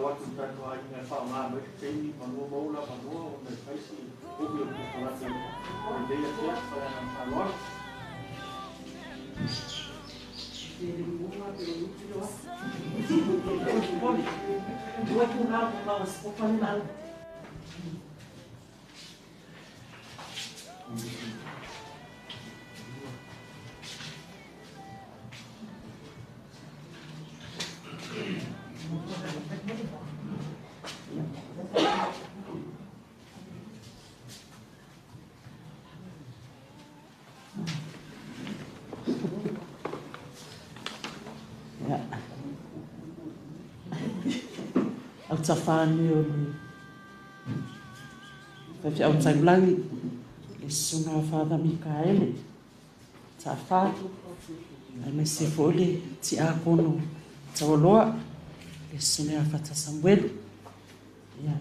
Watu mtatu ingefaa mambo kipindi manua bola manua umefaishi ubi umefalasi ndio ya sana na alwa Au tafani o ni. Fafi au tailangi. E sunga Father Mikaele. Tafa. Ai me se fole ti a kono. Tawoloa. E sunga Fata Samuel. Yeah.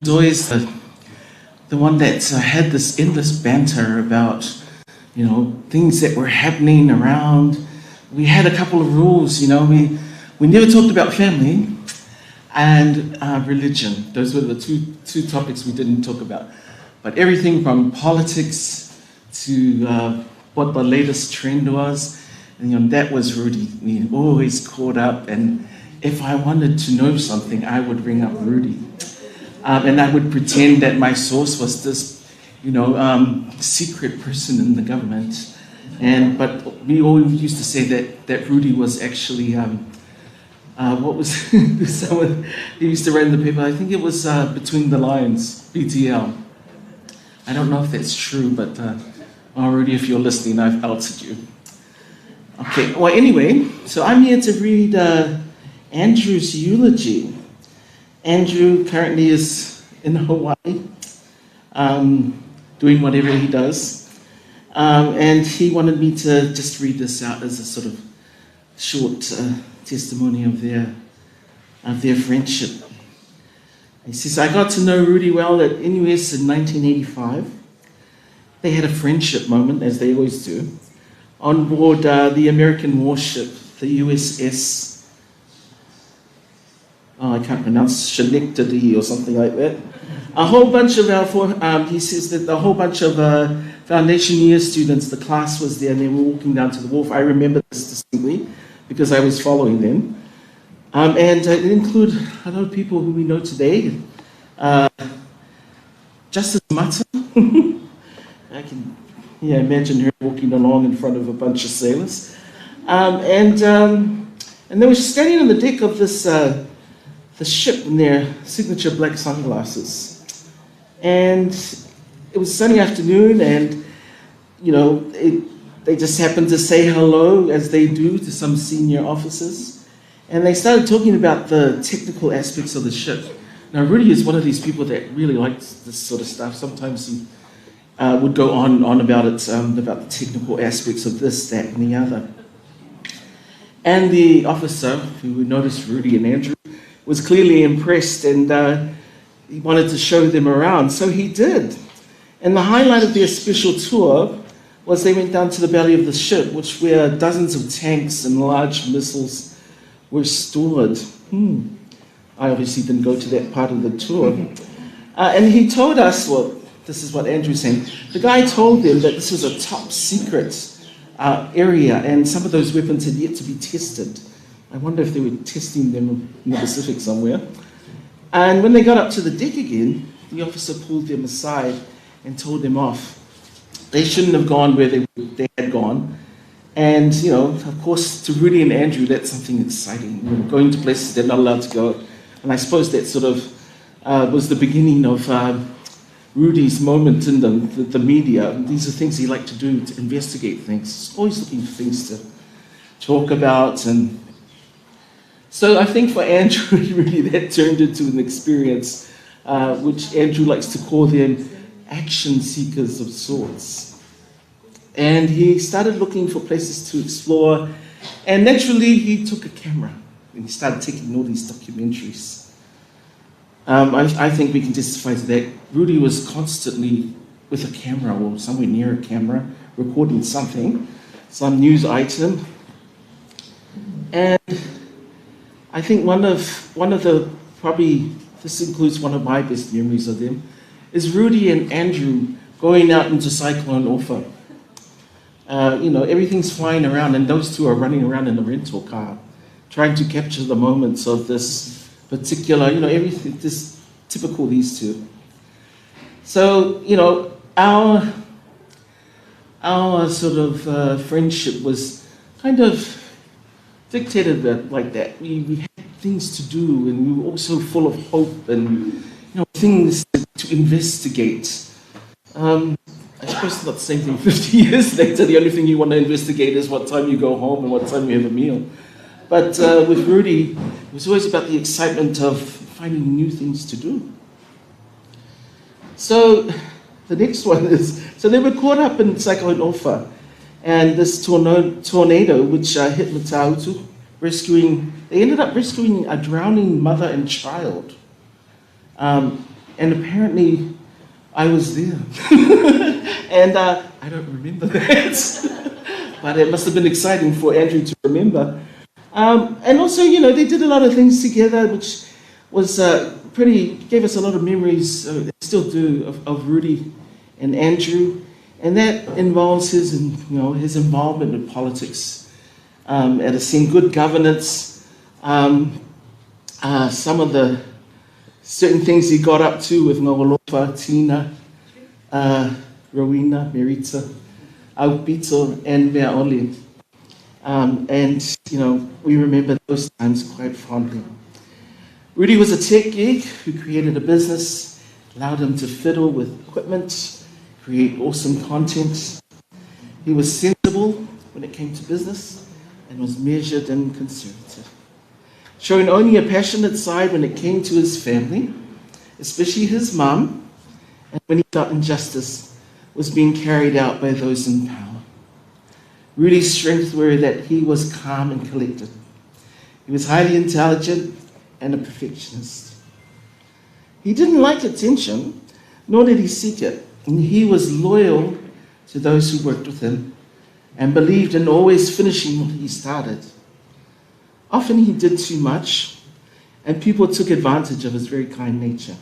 Always the one that had this endless banter about, you know, things that were happening around. We had a couple of rules, you know, we never talked about family and religion. Those were the two topics we didn't talk about. But everything from politics to what the latest trend was. And that was Rudy. We always caught up, and if I wanted to know something, I would ring up Rudy. And I would pretend that my source was this, secret person in the government. But we always used to say that Rudy was actually, what was someone he used to write in the paper? I think it was Between the Lines, BTL. I don't know if that's true, but Rudy, if you're listening, I've outed you. Okay, well, anyway, so I'm here to read Andrew's eulogy. Andrew currently is in Hawaii, doing whatever he does. And he wanted me to just read this out as a sort of short testimony of their friendship. He says, I got to know Rudy well at NUS in 1985. They had a friendship moment, as they always do, on board the American warship, the USS, I can't pronounce, Schenectady or something like that. A whole bunch of he says that a whole bunch of foundation year students, the class was there, and they were walking down to the wharf. I remember this distinctly because I was following them. And it included a lot of people who we know today. Justice Mata. I can imagine her walking along in front of a bunch of sailors. And they were standing on the deck of this the ship in their signature black sunglasses. And it was a sunny afternoon, and they just happened to say hello, as they do, to some senior officers. And they started talking about the technical aspects of the ship. Now, Rudy is one of these people that really likes this sort of stuff. Sometimes he would go on about it, about the technical aspects of this, that, and the other. And the officer, who noticed Rudy and Andrew, was clearly impressed, and he wanted to show them around. So he did. And the highlight of their special tour was they went down to the belly of the ship, where dozens of tanks and large missiles were stored. I obviously didn't go to that part of the tour. And he told us, well, this is what Andrew's saying, the guy told them that this was a top secret area, and some of those weapons had yet to be tested. I wonder if they were testing them in the Pacific somewhere. And when they got up to the deck again, the officer pulled them aside and told them off. They shouldn't have gone where they had gone. And, of course, to Rudy and Andrew, that's something exciting. Going to places they're not allowed to go. And I suppose that sort of was the beginning of Rudy's moment in the media. These are things he liked to do, to investigate things. He's always looking for things to talk about. And so I think for Andrew, really, that turned into an experience, which Andrew likes to call them action seekers of sorts. And he started looking for places to explore, and naturally he took a camera and he started taking all these documentaries. I think we can testify to that. Rudy was constantly with a camera or somewhere near a camera, recording something, some news item. And I think one of the, probably this includes one of my best memories of them, is Rudy and Andrew going out into Cyclone Alofa. Everything's flying around, and those two are running around in a rental car, trying to capture the moments of this particular, everything, this typical these two. So, our sort of friendship was kind of dictated like that. We had things to do, and we were also full of hope and things to investigate. I suppose it's not the same thing 50 years later. The only thing you want to investigate is what time you go home and what time you have a meal. But with Rudy, it was always about the excitement of finding new things to do. So the next one is, so they were caught up in Cyclone Alofa, and this tornado which hit Matautu, they ended up rescuing a drowning mother and child. And apparently I was there. And I don't remember that. But it must have been exciting for Andrew to remember. And also, they did a lot of things together, which was gave us a lot of memories, they still do, of Rudy and Andrew. And that involves his involvement with politics, at a scene, good governance, some of the certain things he got up to with alofa, Tina, Rowena, Merita, Aupito, and Meaoli. And, we remember those times quite fondly. Rudy was a tech geek who created a business, allowed him to fiddle with equipment, create awesome content. He was sensible when it came to business and was measured and conservative, showing only a passionate side when it came to his family, especially his mum, and when he felt injustice was being carried out by those in power. Rudy's strengths were that he was calm and collected. He was highly intelligent and a perfectionist. He didn't like attention, nor did he seek it. And he was loyal to those who worked with him and believed in always finishing what he started. Often he did too much, and people took advantage of his very kind nature.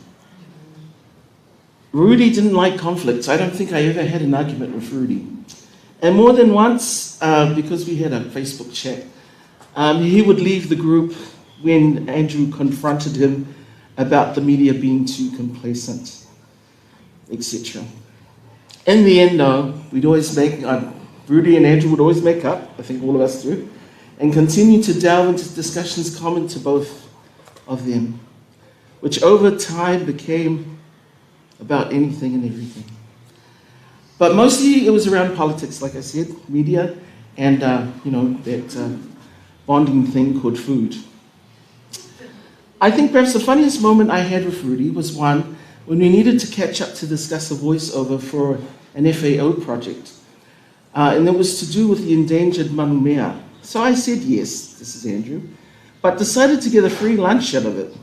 Rudy didn't like conflict. I don't think I ever had an argument with Rudy. And more than once, because we had a Facebook chat, he would leave the group when Andrew confronted him about the media being too complacent, etc. In the end, though, Rudy and Andrew would always make up, I think all of us do, and continue to delve into discussions common to both of them, which over time became about anything and everything. But mostly it was around politics, like I said, media, and that bonding thing called food. I think perhaps the funniest moment I had with Rudy was one when we needed to catch up to discuss a voiceover for an FAO project. And it was to do with the endangered Manuia. So I said yes, this is Andrew, but decided to get a free lunch out of it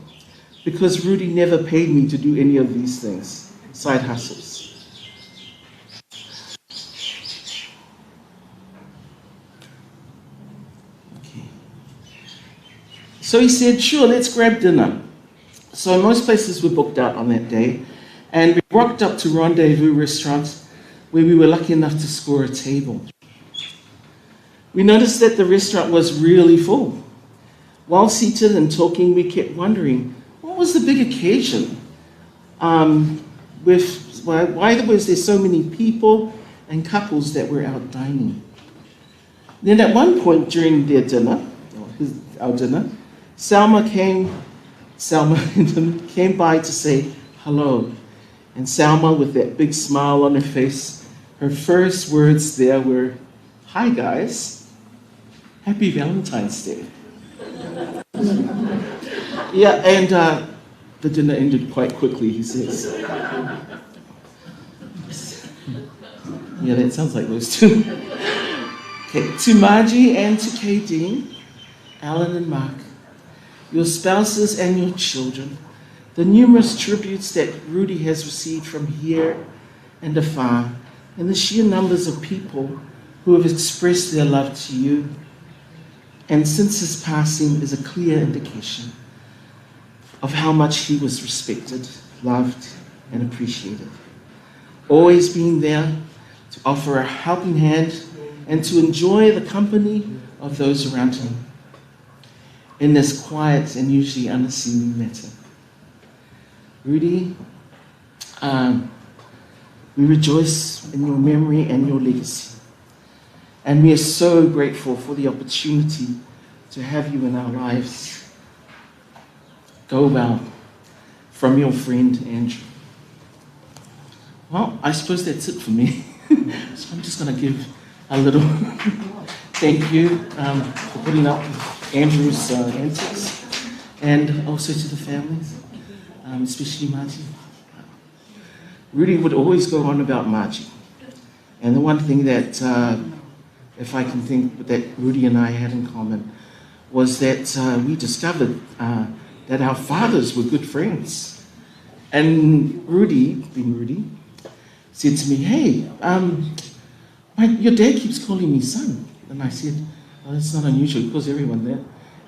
because Rudy never paid me to do any of these things, side hustles. Okay. So he said, sure, let's grab dinner. So most places were booked out on that day, and we rocked up to Rendezvous Restaurant where we were lucky enough to score a table. We noticed that the restaurant was really full. While seated and talking, we kept wondering, what was the big occasion? Why was there so many people and couples that were out dining? Then at one point during their dinner, our dinner, Salma and him came by to say hello. And Salma, with that big smile on her face, her first words there were, hi guys, happy Valentine's Day. Yeah, and the dinner ended quite quickly, he says. Yeah, that sounds like those two. Okay, to Margie and to KD, Alan and Mark, your spouses and your children, the numerous tributes that Rudy has received from here and afar, and the sheer numbers of people who have expressed their love to you, and since his passing is a clear indication of how much he was respected, loved, and appreciated. Always being there to offer a helping hand and to enjoy the company of those around him in this quiet and usually unassuming matter. Rudy, we rejoice in your memory and your legacy. And we are so grateful for the opportunity to have you in our lives. Go well, from your friend, Andrew. Well, I suppose that's it for me. So I'm just going to give a little thank you for putting up with Andrew's antics, and also to the families, especially Margie. Rudy would always go on about Margie. And the one thing that, if I can think, that Rudy and I had in common was that we discovered that our fathers were good friends. And Rudy, being Rudy, said to me, hey, your dad keeps calling me son. And I said, oh, that's not unusual, he calls everyone that.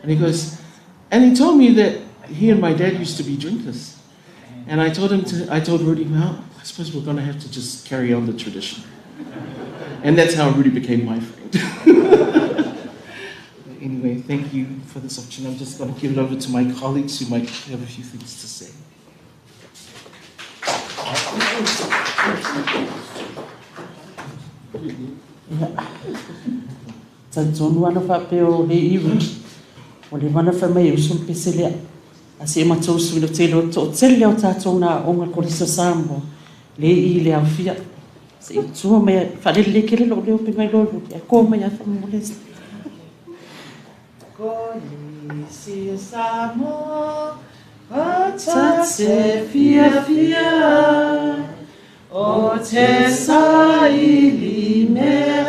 And he goes, and he told me that he and my dad used to be drinkers. And I told Rudy, well, I suppose we're going to have to just carry on the tradition. And that's how Rudy became my friend. Anyway, thank you for this opportunity. I'm just going to give it over to my colleagues who might have a few things to say. Tantonu ana whapeo he iwi. O le mana whamai usul peselea. A se ma tausu ilo tele o to tele o tātou nā onga kolisa Samoa. Le I le au fia. Se I tua mea whalele kele lo leo pingai lolo. E ko mai a whamolesa. Kolisa Samoa. Tate fia fia. O te saili mea.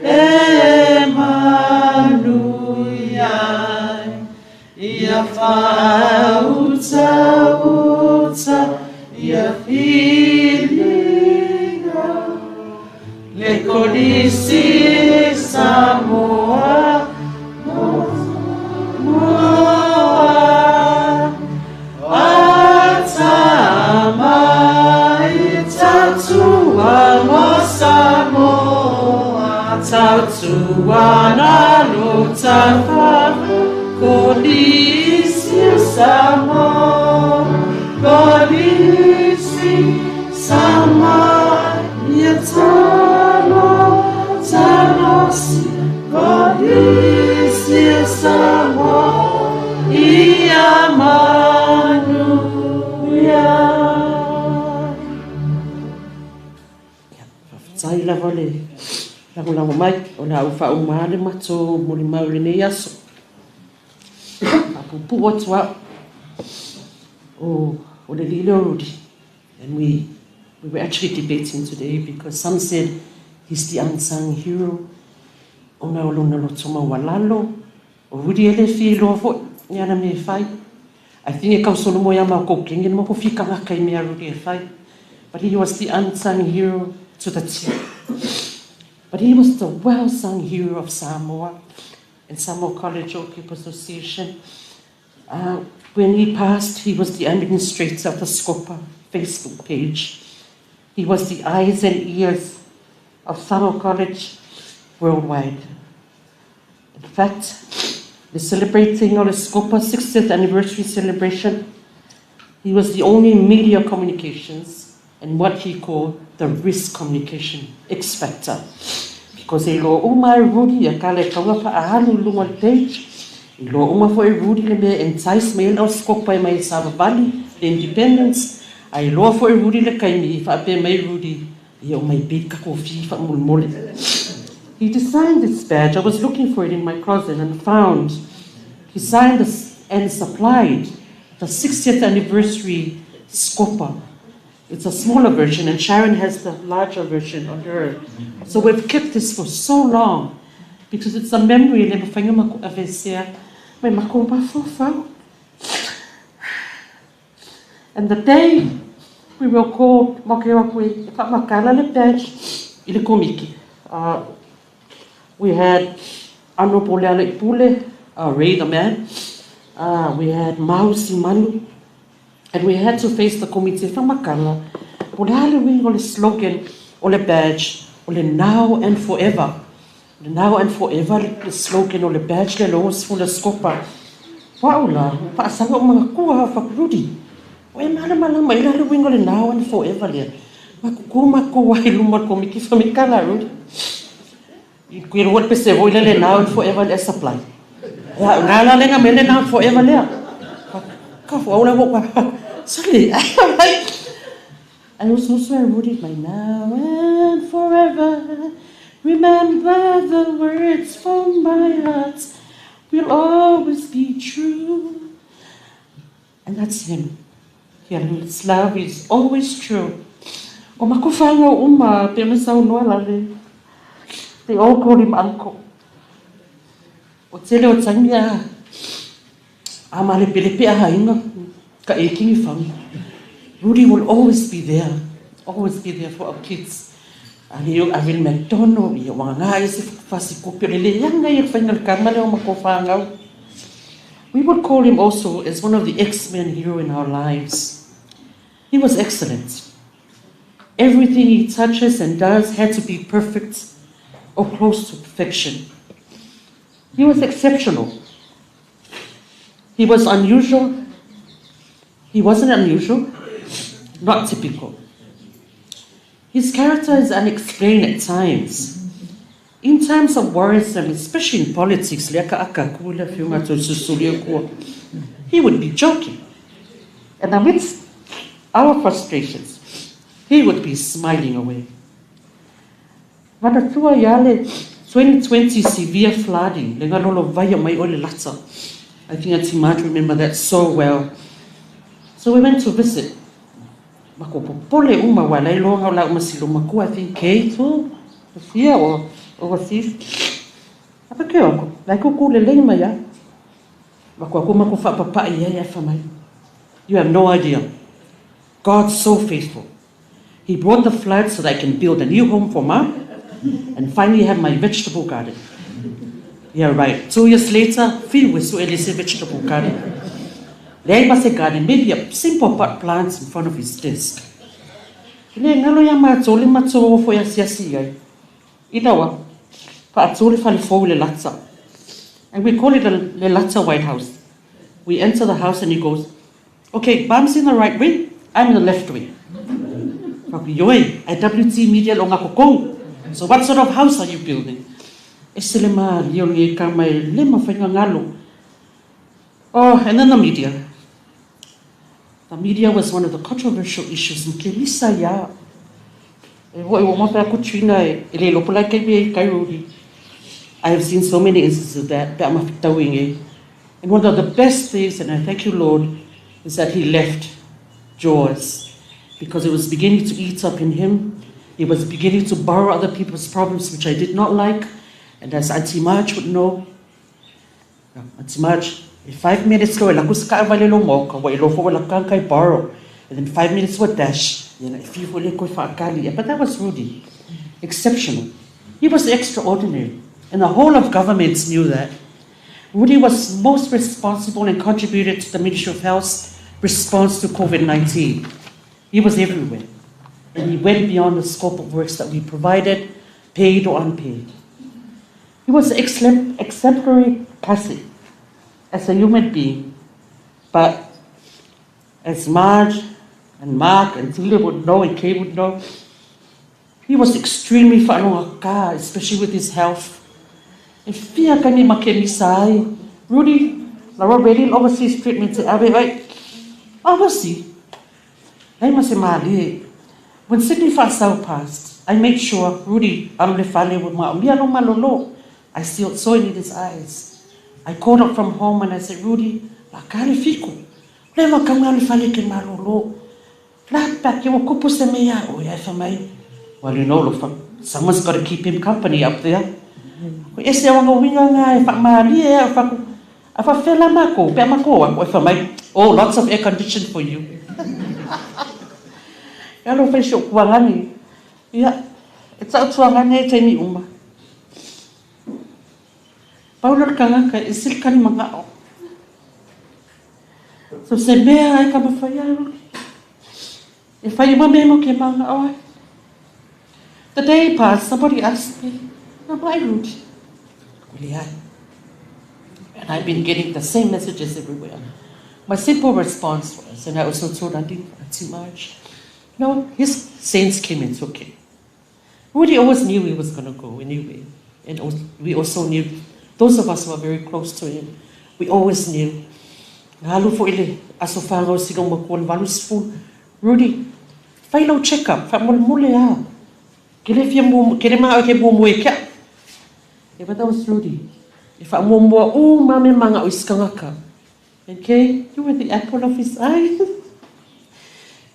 E Manuia. Ia whauta uta, ia whilinga. Le kodisi Samoa, moa. Atama I tatua mo Samoa, tatua na luta whamu. Kodisi Samoa, Kodisi Samoa, Yatano, Tanosi, Kodisi Samoa, Manuia. Faafetai lava le lago mai o le au whaumare mato mo le mauri nei aso. Pupu what's what? Oh, the little Rudy. And we were actually debating today because some said he's the unsung hero. Ona olona lo toma walalo. O Rudy ele fi lo fo yana me fai. I think e kausolo mo yama ko kingen mo ko fika ngaka I mea Rudy e fai. But he was the unsung hero to the team. But he was the well-sung hero of Samoa and Samoa College Oak People Association. When he passed, he was the administrator of the Scopa Facebook page. He was the eyes and ears of Samoa College worldwide. In fact, the celebrating of the Scopa 60th anniversary celebration, he was the only media communications and what he called the risk communication X factor. Because he go, oh my Rudy, a kale kawa pa ahalu lunga page. Ilo uma foi Rudy le me entice me no Scopa e mai Sava Valley, the independence. I lo foi Rudy le kaimi fa pe mai Rudy. Yo mai big ka kofi fa mulmole. He designed this badge. I was looking for it in my closet and found he signed and supplied the 60th anniversary Scopa. It's a smaller version, and Sharon has the larger version on her. So we've kept this for so long because it's a memory. And the day we were called, we had Honorable Alec Pule, Ray the man, we had Mausi Manu, and we had to face the committee from Makala. But Halloween or the slogan or the badge or the now and forever. The now and forever, the slogan or the badge, the laws for the Scopa. Paula, Pasanga Makua for Rudy. When Malamala, my Halloween or the now and forever there. Makuma Kuwailuma Komiki for Mikala Rudy. You could what say, now and forever as supply. Nala Lenga Mele now forever there. Sorry, I was also rooted by now and forever. Remember the words from my heart will always be true. And that's him. His love is always true. They all call him uncle. Rudy will always be there for our kids. We would call him also as one of the X-Men hero in our lives. He was excellent. Everything he touches and does had to be perfect or close to perfection. He was exceptional. He was unusual. He wasn't unusual, not typical. His character is unexplained at times. In times of worrisome, especially in politics, he would be joking. And amidst our frustrations, he would be smiling away. Matatua yale 2020 severe flooding. I think Auntie might remember that so well. So we went to visit. I think Kate here or overseas. You have no idea. God's so faithful. He brought the flood so that I can build a new home for Mom and finally have my vegetable garden. Yeah, right. 2 years later, filled with so easy vegetable garden. There must a garden, maybe a simple pot plants in front of his desk. And we call it the Latza White House. We enter the house and he goes, okay, Mom's in the right wing, I'm in the left wing. IWT Media Longa Kokong. So what sort of house are you building? Oh, and then the media. The media was one of the controversial issues. I have seen so many instances of that. And one of the best things, and I thank you, Lord, is that he left Jaws because it was beginning to eat up in him. He was beginning to borrow other people's problems, which I did not like. And as Auntie Marge would know, Auntie Marge, in 5 minutes, borrow. And then 5 minutes would dash. But that was Rudy. Exceptional. He was extraordinary. And the whole of governments knew that. Rudy was most responsible and contributed to the Ministry of Health's response to COVID-19. He was everywhere. And he went beyond the scope of works that we provided, paid or unpaid. He was exemplary classic as a human being. But as Marge and Mark and Tila would know and Kay would know, he was extremely whanonga, especially with his health. And fear kami makemisai. Rudy, la ready overseas treatment to Abe, right? Overseas. When Sydney Faafetai passed, I made sure Rudy I still saw it in his eyes. I called up from home and I said, Rudy, well, you know, someone's got to keep him company up there. Oh, lots of air conditioning for you. Yeah, it's out to a Paulo kangaka isil kan mga o. So said, may I come for you? If I remember ke mga o. The day passed, somebody asked me, why Rudy? And I've been getting the same messages everywhere. My simple response was, and I also told Auntie Marge, no, his saints came and took him. Rudy always knew he was going to go anyway. And we also knew, those of us who are very close to him, we always knew. Rudy, final checkup. Yeah, but that was Rudy. If I'm more, oh, mama manga uiskangaka. Okay, you were the apple of his eye.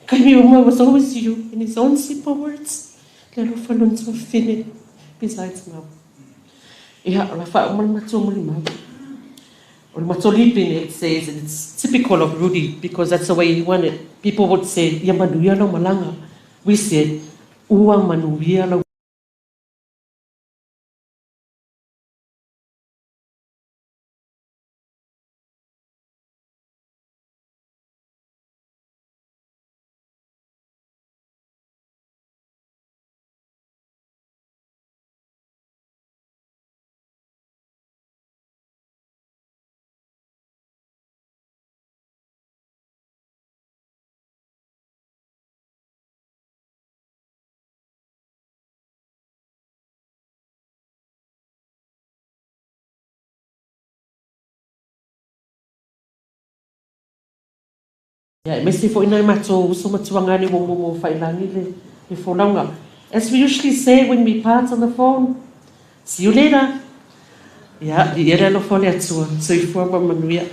Kami was always you in his own simple words. Lalo falun so finite. Besides now. Yeah, Rafa Ulmatolipin, it says, and it's typical of Rudy because that's the way he wanted. People would say, Manuia no malanga. We said, Uwa Manuia no Yeah, mesti fo ina mato so matuanga ni wongo failangi le fonanga. As we usually say when we part on the phone, see you later. Yeah, the yellow phone at so you for Manuia.